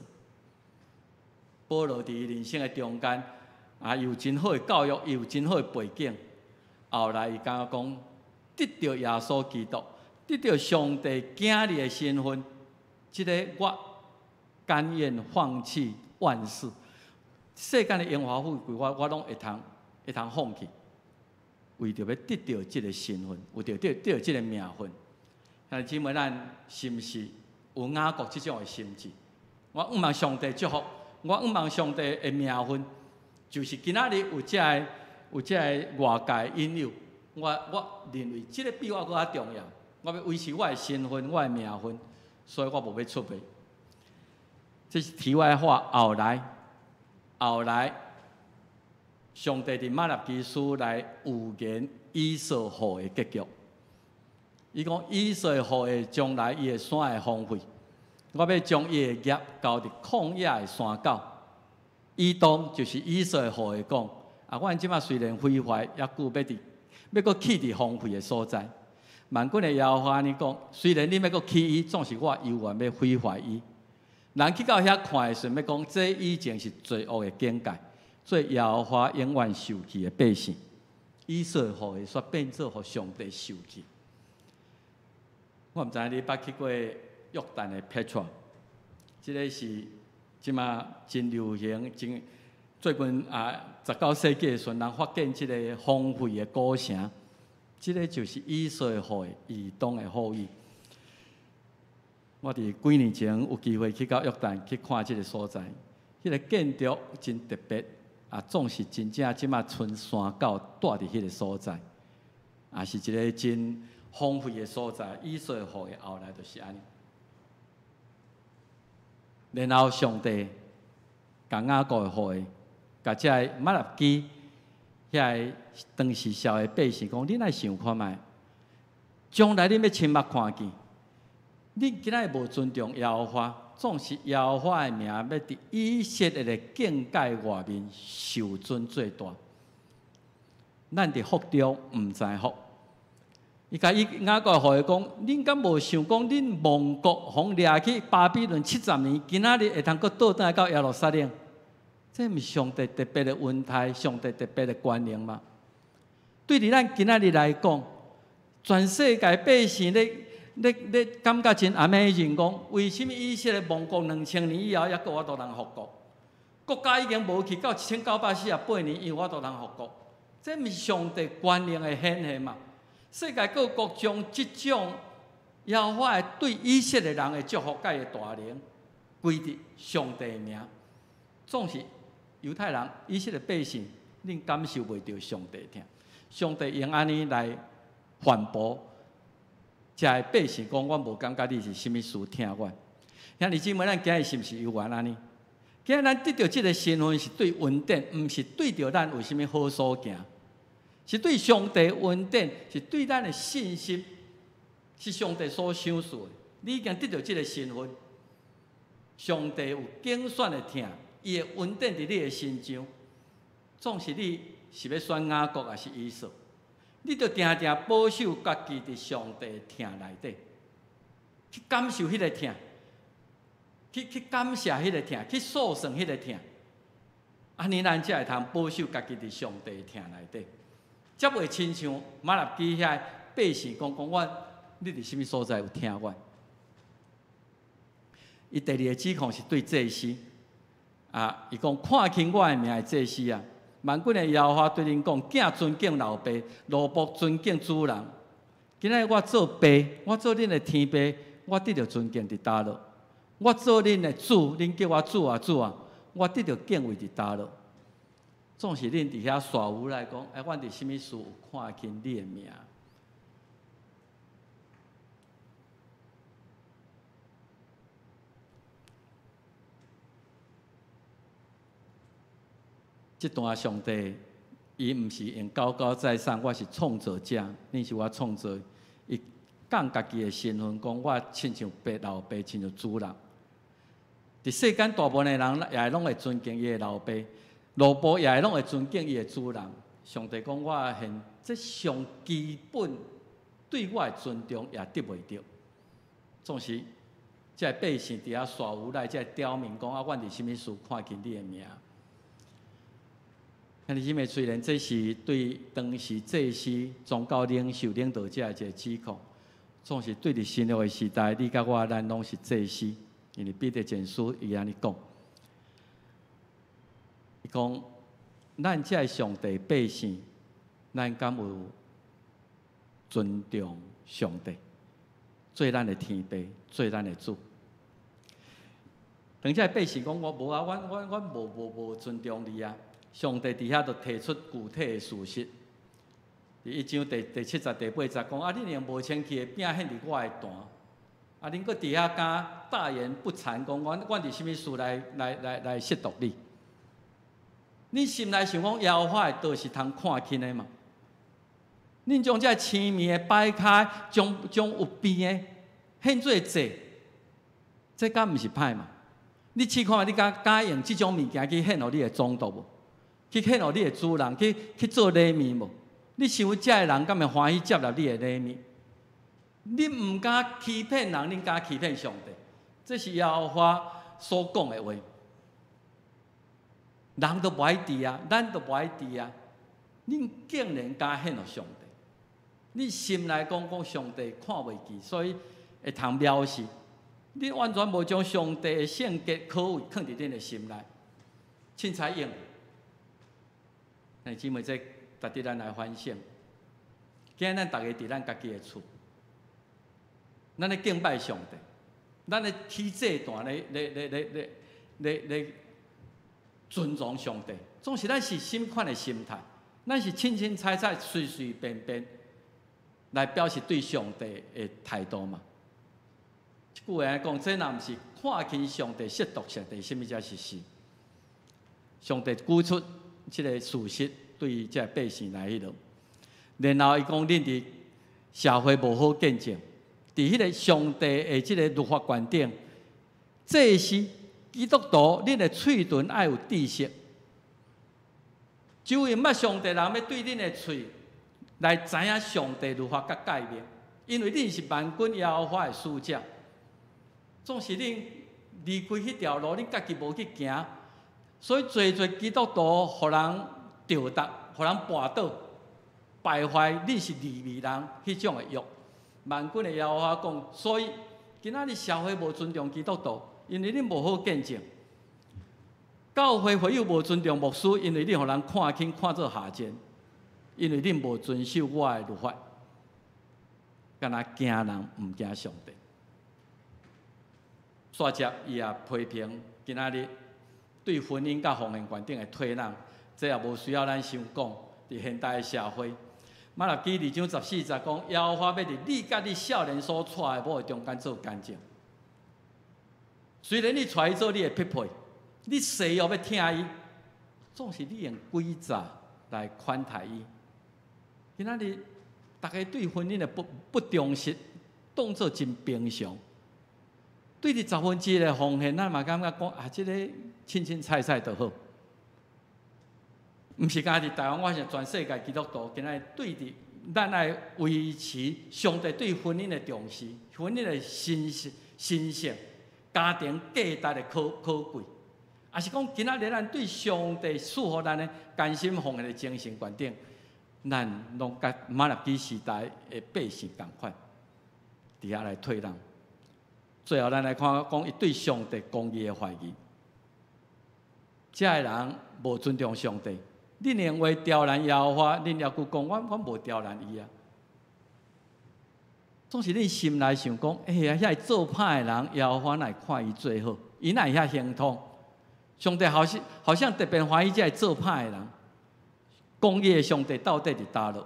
保罗伫人生的中间啊，有真好的教育，有真好的背景。后来伊敢讲，得到耶稣基督，得到上帝囝儿的身份，这个我甘愿放弃万事，世间的荣华富贵，我拢会通放弃。为着要得到这个身份，为着得到这个名分，兄弟姊妹，咱是毋是有雅各这种的心志？我仰望上帝祝福，我仰望上帝的名分，就是今仔日有这个外界引诱，我认为这个比我更加重要。我要维持我的身份，我的名分，所以我无要出卖。这是题外话。后来，上帝伫马纳基书来预言以色列的结局。伊讲以色列的将来，伊的山会荒废，我要将伊的业交伫旷野的山沟。以东就是以色列的讲，啊，阮即马虽然毁坏，也久要搁起伫荒废的所在。万军的耶和华安尼讲，虽然你要搁起伊，总是我犹原要毁坏伊。人去到遐看的时，要讲这以前是罪恶的境界，做耶和华永远受气的百姓。以色列的煞变做互上帝受气。我毋知影你捌去过约旦的 Petra， 即个是即马真流行，最近19世纪的时阵，人发现即个荒废的古城，即个就是以色列的以东的后裔。我伫几年前有机会去到约旦去看即个所在，迄个建筑真特别，总是真正即马村山沟住伫迄个所在，是一个真荒废的所在。以色列的后来就是安尼。然后上帝甲雅各的后裔，甲遮个马纳基遐个当时社会百姓讲：恁来想看觅，将来恁要亲目看见，恁今仔无尊重耶和华，总是耶和华的名要伫以色列的境界外面受尊最大。咱伫福中毋知福。伊甲雅各互伊讲：恁敢无想讲，恁亡国互掠去巴比伦70年，今仔日会通搁倒转来到耶路撒冷？这毋是上帝特别的恩待，上帝特别的关联吗？对于咱今仔日来讲，全世界百姓咧感觉真amazing，讲为什么以色列亡国2000年以后，还搁我都人复国？国家已经无去到1948年以后，我都人复国。这毋是上帝关联的显现嘛？世界各国将即种耶和华对以色列人的祝福、甲的大能，归伫上帝的名。总是犹太人、以色列百姓，恁感受袂到上帝疼。上帝用安尼来反驳，遮个百姓讲：我无感觉你是甚物事疼我。兄弟姊妹，咱今日是毋是犹原安尼？今日咱得到即个身份是对恩典，毋是对着咱有甚物好所行。是对上帝恩典，是对咱的信心，是上帝所赏赐的。你已经得到这个身份，上帝有拣选的疼，伊的恩典伫你的心上。总是你是要选雅各还是以扫，你着定定保守家己伫上帝的疼内底，去感受迄个疼，去感谢迄个疼，去数算迄个疼。安尼咱才会通保守家己伫上帝的疼内底。才袂亲像马纳基遐百姓讲你伫甚物所在有听我？伊第二个指控是对祭司，伊讲看轻我的名的祭司啊，万军的耶和华对恁讲：囝尊敬老爸，奴仆尊敬主人。今仔我做爸，我做恁的天父，我得到尊敬伫倒落；我做恁的主，恁叫我主啊主啊，我得到敬畏伫倒落。总是恁伫遐耍无赖讲，阮伫甚物事有看轻你的名？这段上帝，伊毋是用高高在上，我是创造者，恁是我创造。伊讲家己的身份，讲我亲像老爸，亲像主人。伫世间大部分的人也拢会尊敬伊的老爸。奴仆也拢会尊敬伊的主人。上帝讲：我现这上基本对我的尊重也得袂到。总是这百姓伫遐耍无赖，这刁民讲：阮伫甚物事看轻你的名？兄弟姊妹，虽然这是对当时祭司、宗教领袖、领导者的一个指控，总是对伫新约的时代，你甲我咱拢是祭司，因为彼得前书伊安尼讲。伊讲，咱这个上帝百姓，咱敢有尊重上帝，做咱的天父，做咱的主？等这百姓讲，我无啊，我无尊重你啊！上帝伫遐就提出具体的事实。第1章第70、第80讲：你用无清气的饼献伫我的坛，啊，恁搁伫遐敢大言不惭，讲阮伫什物事来亵渎你？恁心内想讲耶和华的道是通看轻的嘛？恁将这青面的摆开，将有病的献做祭，这敢毋是歹嘛？你试看，你敢用即种物件去献互你的宗徒无？去献互你的主人，去做礼物无？你想这个人敢会欢喜接纳你的礼物？你毋敢欺骗人，恁敢欺骗上帝？这是耶和华所讲的话。人都无爱治啊，咱都无爱治啊，恁竟然敢献互上帝？你心内讲上帝看袂起，所以会通藐视。你完全无将上帝的圣洁可畏放伫恁的心内，凊彩用。弟兄姊妹，这值得咱来反省。今日咱大家伫咱家己的厝，咱咧敬拜上帝，咱咧起祭坛咧尊重上帝，总是咱是什款的心态？咱是凊凊彩彩、随随便便来表示对上帝的态度嘛？一句话来讲，这若毋是看轻上帝、亵渎上帝，什么才是事？上帝举出这个事实对这百姓来迄落，然后伊讲恁伫社会无好见证，伫迄个上帝的这个律法观点，这是。基督徒，恁的喙唇爱有知识，只有捌上帝人要对恁的喙来知影上帝律法甲诫命，因为恁是万军耶和华的使者。总是恁离开迄条路，恁家己无去行，所以侪基督徒互人吊打，互人绊倒，败坏恁是利未人迄种的约。万军的耶和华讲，所以今仔日社会无尊重基督徒。因为恁无好见证，教会会友无尊重牧师，因为恁互人看轻看作下贱，因为恁无遵守我的律法，敢若惊人毋惊上帝。煞接伊也批评今仔日对婚姻甲婚姻观点的推让，这也无需要咱想讲。伫现代的社会，马拉基2章14节讲，耶和华要伫你甲你少年所娶的某中间做干净。虽然你带伊做你的匹配，你誓约要听伊，总是你用规则来款待伊。今仔日大家对婚姻的不重视，当作真平常。对你1/10的奉献，咱嘛感觉讲啊，这个凊凊彩彩就好。毋是干伫台湾，我是全世界基督徒，今仔日对伫咱来维持上帝对婚姻的重视，婚姻的神圣。家庭价值的可贵，也是讲今仔日咱对上帝赐予咱的甘心奉献的精神观点，咱拢甲马拉基时代的百姓同款，伫遐来退让。最后，咱来看讲伊对上帝公义的怀疑，这个人无尊重上帝，恁认为刁难耶和华，恁要佮讲我无刁难伊啊。总是恁心内想讲，哎呀，遐做歹的人，耶和华来看伊最好，伊哪会遐行通？上帝好像特别欢喜这做歹的人。公义的上帝到底伫叨落？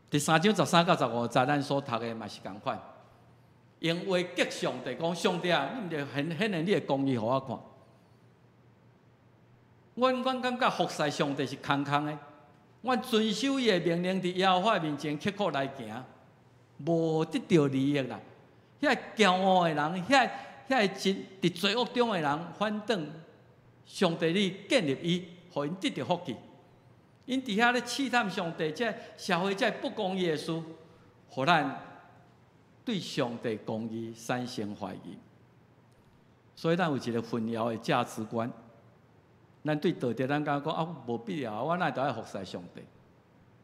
第3章13到15节，咱所读的嘛是共款。用话激上帝讲：上帝啊，你毋着显现你的公义，互我看。阮感觉服侍上帝是空空的，阮遵守伊的命令，伫耶和华面前刻苦来行。无得到利益啦！遐骄傲的人，遐伫罪恶中的人，反倒上帝你建立伊，互因得到福气。因伫遐咧试探上帝，这社会这不公义的事，互咱对上帝公义产生怀疑。所以咱有一个混淆的价值观，咱对道德咱讲啊，无必要，我哪会要服侍上帝？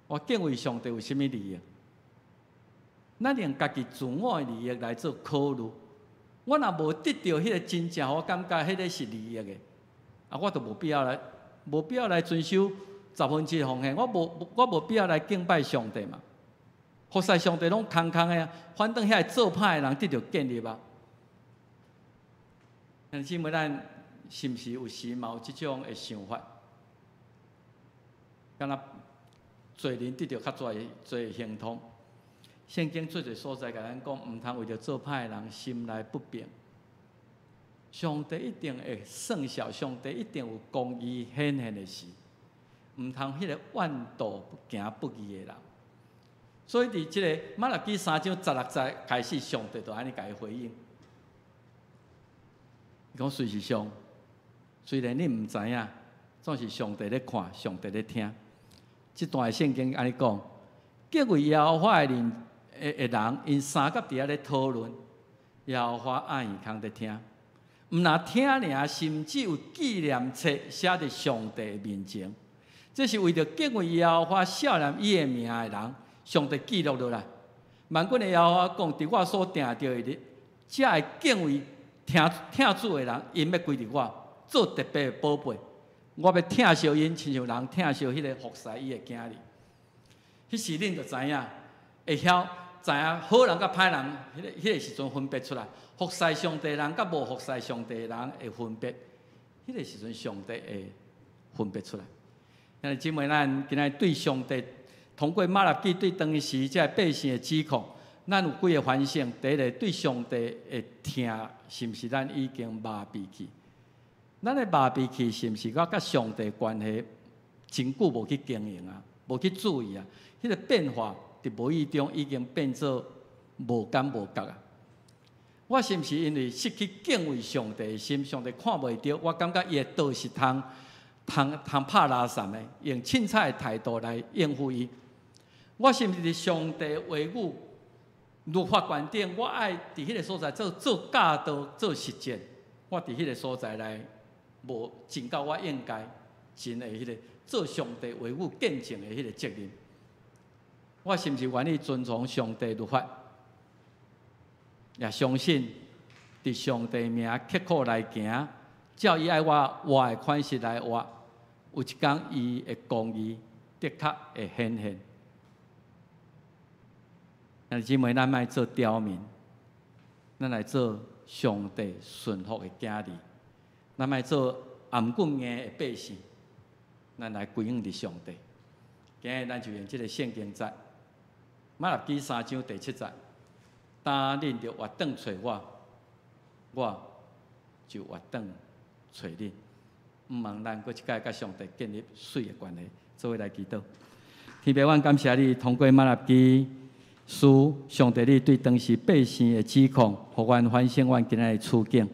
我敬畏上帝有啥物利益？咱用家己自我的利益来做考虑，我若无得到迄个真正，我感觉迄个是利益的，啊，我就无必要来遵守1/10奉献，我无必要来敬拜上帝嘛。服侍上帝拢空空的啊，反正遐做歹的人得到建立啊。但是，咱是毋是有时嘛有即种的想法？敢若做人得到较侪行通。圣经做侪所在甲咱讲，毋通为着做歹人心内不平。上帝一定会算小，上帝一定有公义显现的事，毋通迄个弯道行不义的人。所以伫即个马拉基3章16节开始，上帝就安尼甲伊回应。伊讲随时上，虽然你毋知影，总是上帝咧看，上帝咧听。即段圣经安尼讲，敬畏耶和华的人，因三甲伫遐咧讨论，耶和华暗耳空咧听。毋若听尔，甚至有纪念册写伫上帝面前。这是为着敬畏耶和华、少年伊的名的人，上帝记录落来。万军的耶和华讲：伫我所定着的日，才会敬畏听主的人，因要归伫我，做特别的宝贝。我要疼惜因，亲像人疼惜迄个服侍伊的囝儿。迄时恁就知影，会晓知影好人甲歹人，迄个时阵分别出来。服侍上帝的人甲无服侍上帝的人会分别，迄个时阵上帝会分别出来。因为姊妹，咱今仔对上帝通过马拉基对当时这百姓的指控，咱有几个反省。第一个，对上帝的听，是毋是咱已经麻痹去？咱的麻痹去，是毋是我甲上帝关系真久无去经营啊，无去注意啊？迄个变化伫无意中已经变做无感无觉啊！我是毋是因为失去敬畏上帝的心，上帝看袂到？我感觉伊的道是通拍拉散的，用凊彩的态度来应付伊。我是毋是伫上帝话语律法观点？我爱伫迄个所在做教导、做实践。我伫迄个所在内无尽到我应该尽的迄个做上帝话语见证的迄个责任。我是毋是愿意遵从上帝律法？也相信伫上帝名刻苦来行，照伊爱我的款式来活，有一天伊的公义的确会显现。但是姊妹，咱莫做刁民，咱来做上帝顺服的囝儿，咱莫做颔棍硬的百姓，咱来归应伫上帝。今日咱就用这个圣经节，马拉基3章第7节。当恁着活转找我，我就活转找恁。毋望咱搁一摆甲上帝建立水的关系，做伙来祈祷。天父，阮感谢你通过马拉基书，上帝你对当时百姓的指控，互阮反省阮今仔的处境。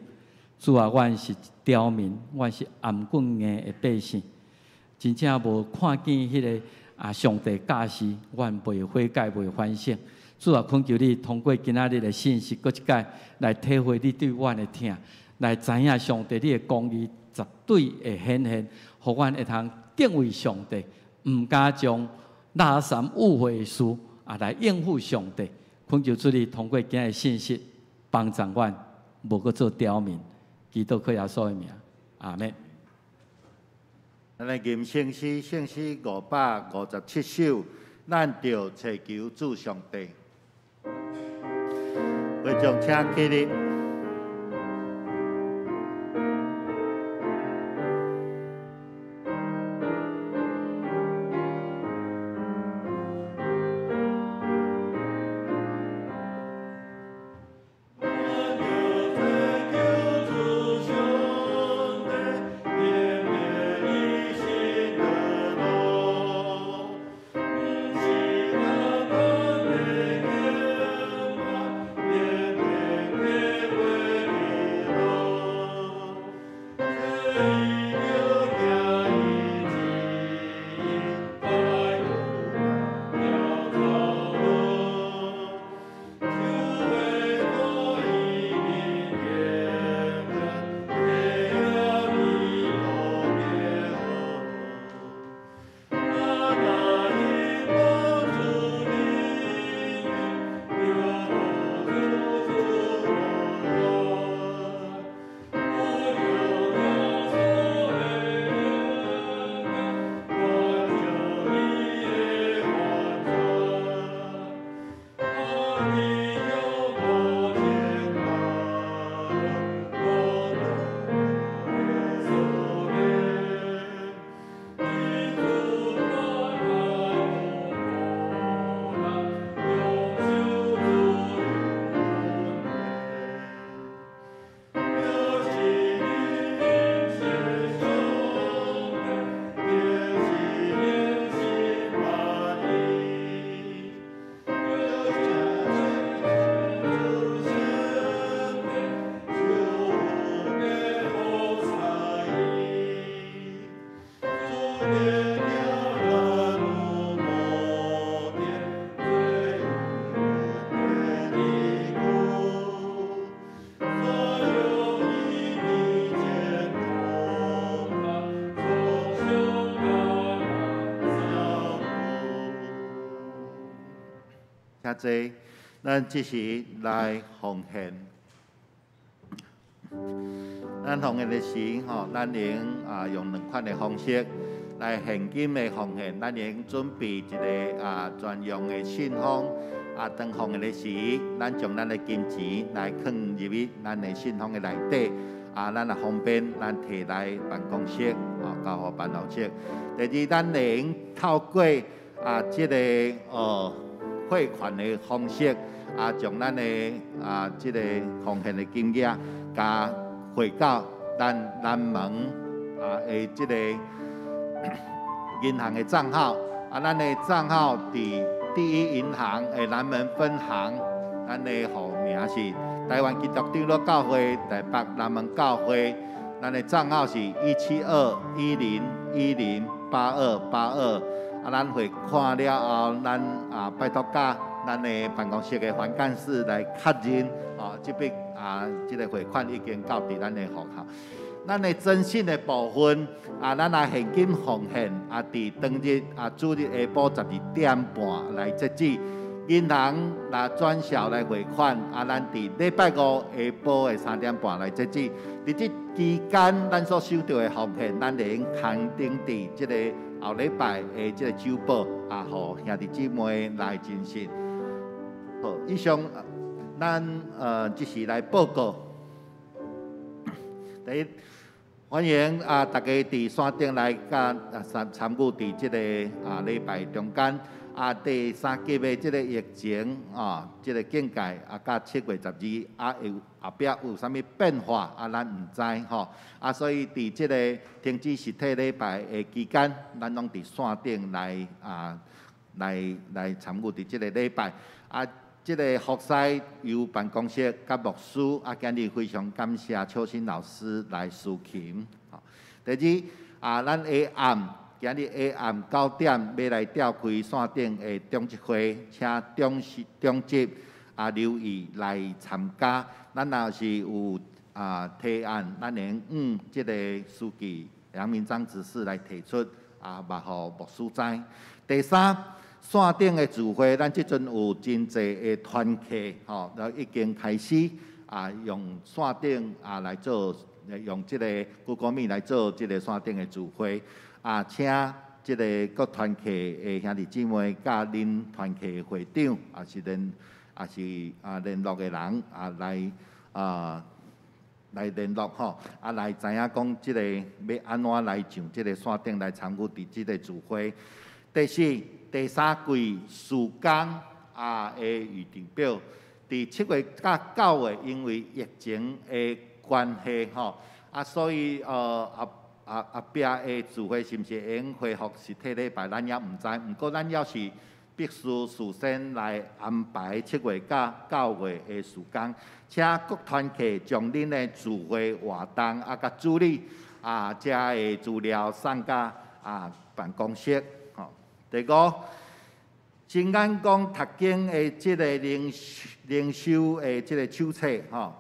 主啊，阮是刁民，阮是颔棍硬的百姓，真正无看见迄个上帝教示，阮未悔改，未反省。主啊，恳求你通过今仔日的信息，搁一摆来体会你对阮的疼，来知影上帝你的公义绝对会显现，互阮会通敬畏上帝，毋敢将拉散误会的事来应付上帝。恳求主你通过今仔的信息，帮助阮无搁做刁民。祈祷靠耶稣的名，阿门。咱来念圣诗557首，咱着祈求主上帝。会众请起立。Yeah. 较济，咱即时来奉献。咱奉献的时吼，咱能用2款的方式来现金的奉献，咱能准备一个专用的信封。当奉献的时，咱将咱的金钱来放入去咱的信封的内底。咱也方便，咱摕来办公室，交互办公室。第二，咱能透过即个汇款的方式，将咱的即个奉献的金额，加汇到咱南门的即个银行的账号。咱的账号伫第一银行的南门分行，咱的户名是台湾基督长老教会台北南门教会，咱的账号是17210108282。咱汇款了后，咱拜托甲咱的办公室的环干事来确认，这笔这个汇款已经到伫咱的户口。咱的征信的部分，咱现金奉献，伫当日主日下晡12点半来截止。银行转销来汇款，咱伫礼拜五下晡的3点半来截止。伫这期间，咱所收到的奉献，咱能刊登伫这个后礼拜的这个周报，互兄弟姊妹来进行。好，以上咱即时来报告。第一，欢迎大家伫山顶来参与伫这个礼拜中间。第3级的这个疫情这个境界到7月12，后壁有啥物变化咱唔知吼。所以伫这个停止实体礼拜的期间，咱拢伫山顶来来参与伫这个礼拜。这个服侍由办公室甲牧师今日非常感谢秋新老师来司琴。第二咱下暗。今日下暗9点要来召开山顶的中集会，请中集留意来参加。咱若是有提案，咱能这个书记杨明章执事来提出嘛，互牧师知。第三，山顶的聚会，咱即阵有真侪的团契已经开始用山顶来做，用这个Google Meet来做这个山顶的聚会。请这个各团契的兄弟姊妹，甲恁团契的会长，是联络的人来联络吼，来知影讲这个要安怎来上这个山顶来参与伫这个聚会。第四，第3季事工的预定表，伫7月到9月，因为疫情的关系吼，所以后壁的聚会是毋是会用恢复实体礼拜，咱也毋知。毋过咱要是必须事先来安排7月到9月的时间，请各团契将恁的聚会活动甲助理遮的资料送到办公室。第5，新安宫读经的即个灵修的即个手册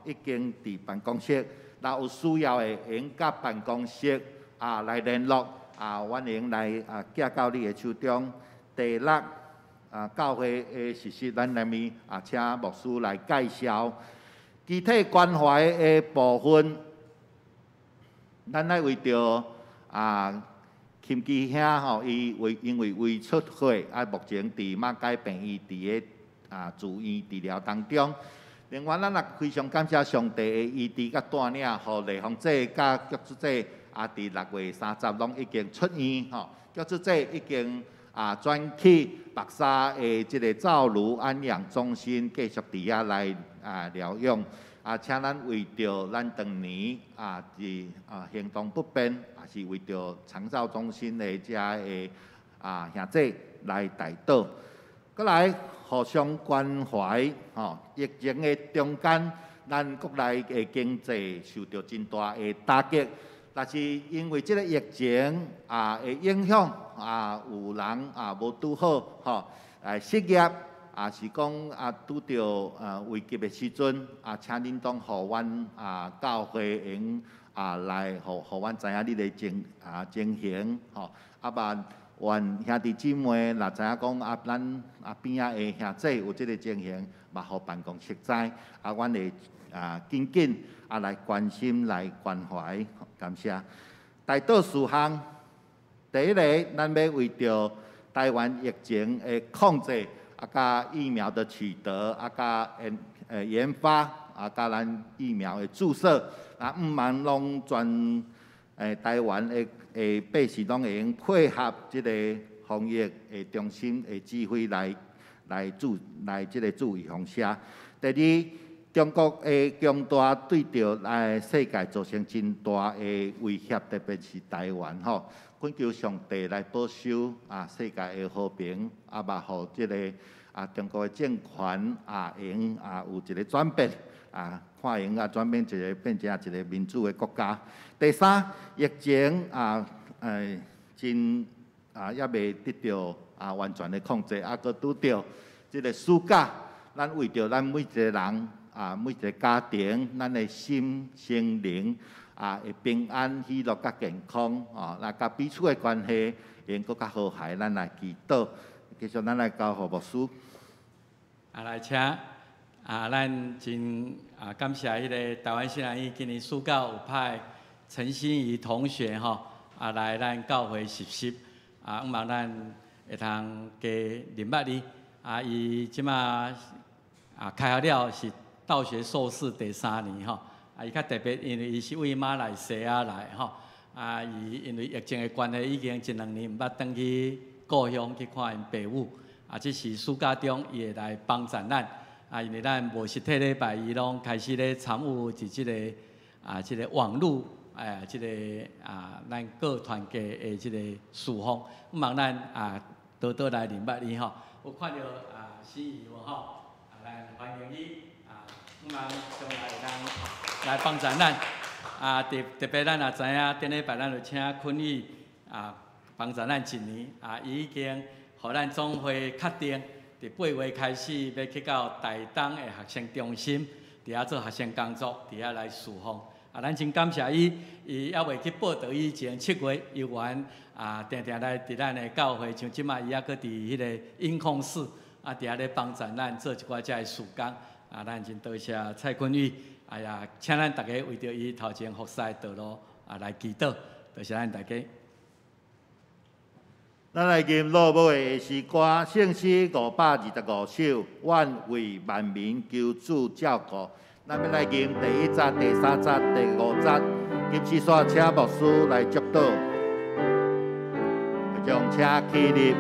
已经伫办公室，若有需要的会用甲办公室来联络阮能来寄到你的手中。第6，教会的实施，咱下面请牧师来介绍。具体关怀的部分，咱来为着金基兄伊因为胃出血，目前伫马街病院伫个住院治疗当中。另外，咱也非常感谢上帝的医治甲带领，互丽芳姐甲菊珠姐伫6月30拢已经出院菊珠姐已经转去白沙的即个造庐安养中心继续伫遐来疗养。请咱为着咱当年伫行动不便，也是为着长照中心的遮的兄弟来代祷。再来互相关怀疫情的中间，咱国内的经济受到真大的打击。但是因为即个疫情的影响，有人无拄好失业。是讲拄着危急的时阵，请恁当互阮教会用来互阮知影你的情形嘛，愿兄弟姊妹若知影讲咱边仔的兄弟有即个情形，嘛，互办公室知，阮会紧紧来关心来关怀，感谢。大道事项，第一个，咱要为着台湾疫情的控制，甲疫苗的取得，甲研发，甲咱疫苗的注射，毋茫拢全台湾的百姓拢会用配合即个防疫的中心的指挥来即个注意防射。第二，中国的强大对着世界造成真大的威胁，特别是台湾吼。恳求上帝来保守世界的和平，嘛，互即个中国的政权用有一个转变看用转变变成一个民主的国家。第三，疫情真也未得到完全的控制，佮拄着即个暑假，咱为着咱每一个人每一个家庭，咱的心心灵会平安、喜乐、甲健康甲彼此的关系会更较和谐，咱来祈祷。继续，咱来交互牧师。来请咱真感谢迄个台湾新南医今年暑假有派陈心怡同学来咱教会实习希望咱会通加认捌伊伊即马开学了是道学硕士第3年伊较特别，因为伊是为马来西亚来伊因为疫情的关系，已经1、2年毋捌转去故乡去看因父母这是暑假中伊会来帮助咱因为咱无实体礼拜，伊拢开始咧参与即个网络即个咱各团契的即个事奉，希望咱多多来认捌伊有看到心仪无咱欢迎伊希望将来会当来帮助咱特别咱也知影，顶礼拜咱就请坤宇帮助咱1年伊已经互咱总会确定，伫8月开始要去到台东的学生中心，伫遐做学生工作，伫遐来侍奉。咱真感谢伊，伊还未去报道以前7月有缘定定来伫咱的教会，像即马伊还搁伫迄个音控室伫遐咧帮助咱做一寡遮的事工咱真多谢蔡坤宇，请咱大家为着伊头前服侍道路来祈祷，多谢咱大家。咱来念落尾的诗歌，圣诗525首，愿为万民求主照顾。咱要来念第1节、第3节、第5节，今次煞请牧师来祝祷，将车起立。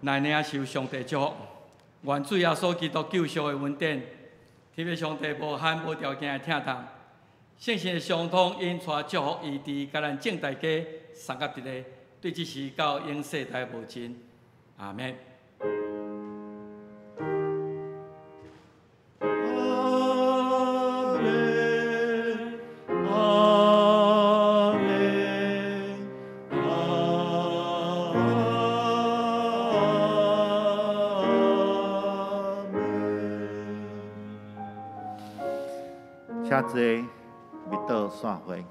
咱领受上帝祝福，愿主耶稣基督救赎的恩典，特别上帝无限无条件的疼痛，圣神的相通因带祝福医治，甲咱正大家三甲一个，对这时到永世代无尽。阿免。请坐，密道散会。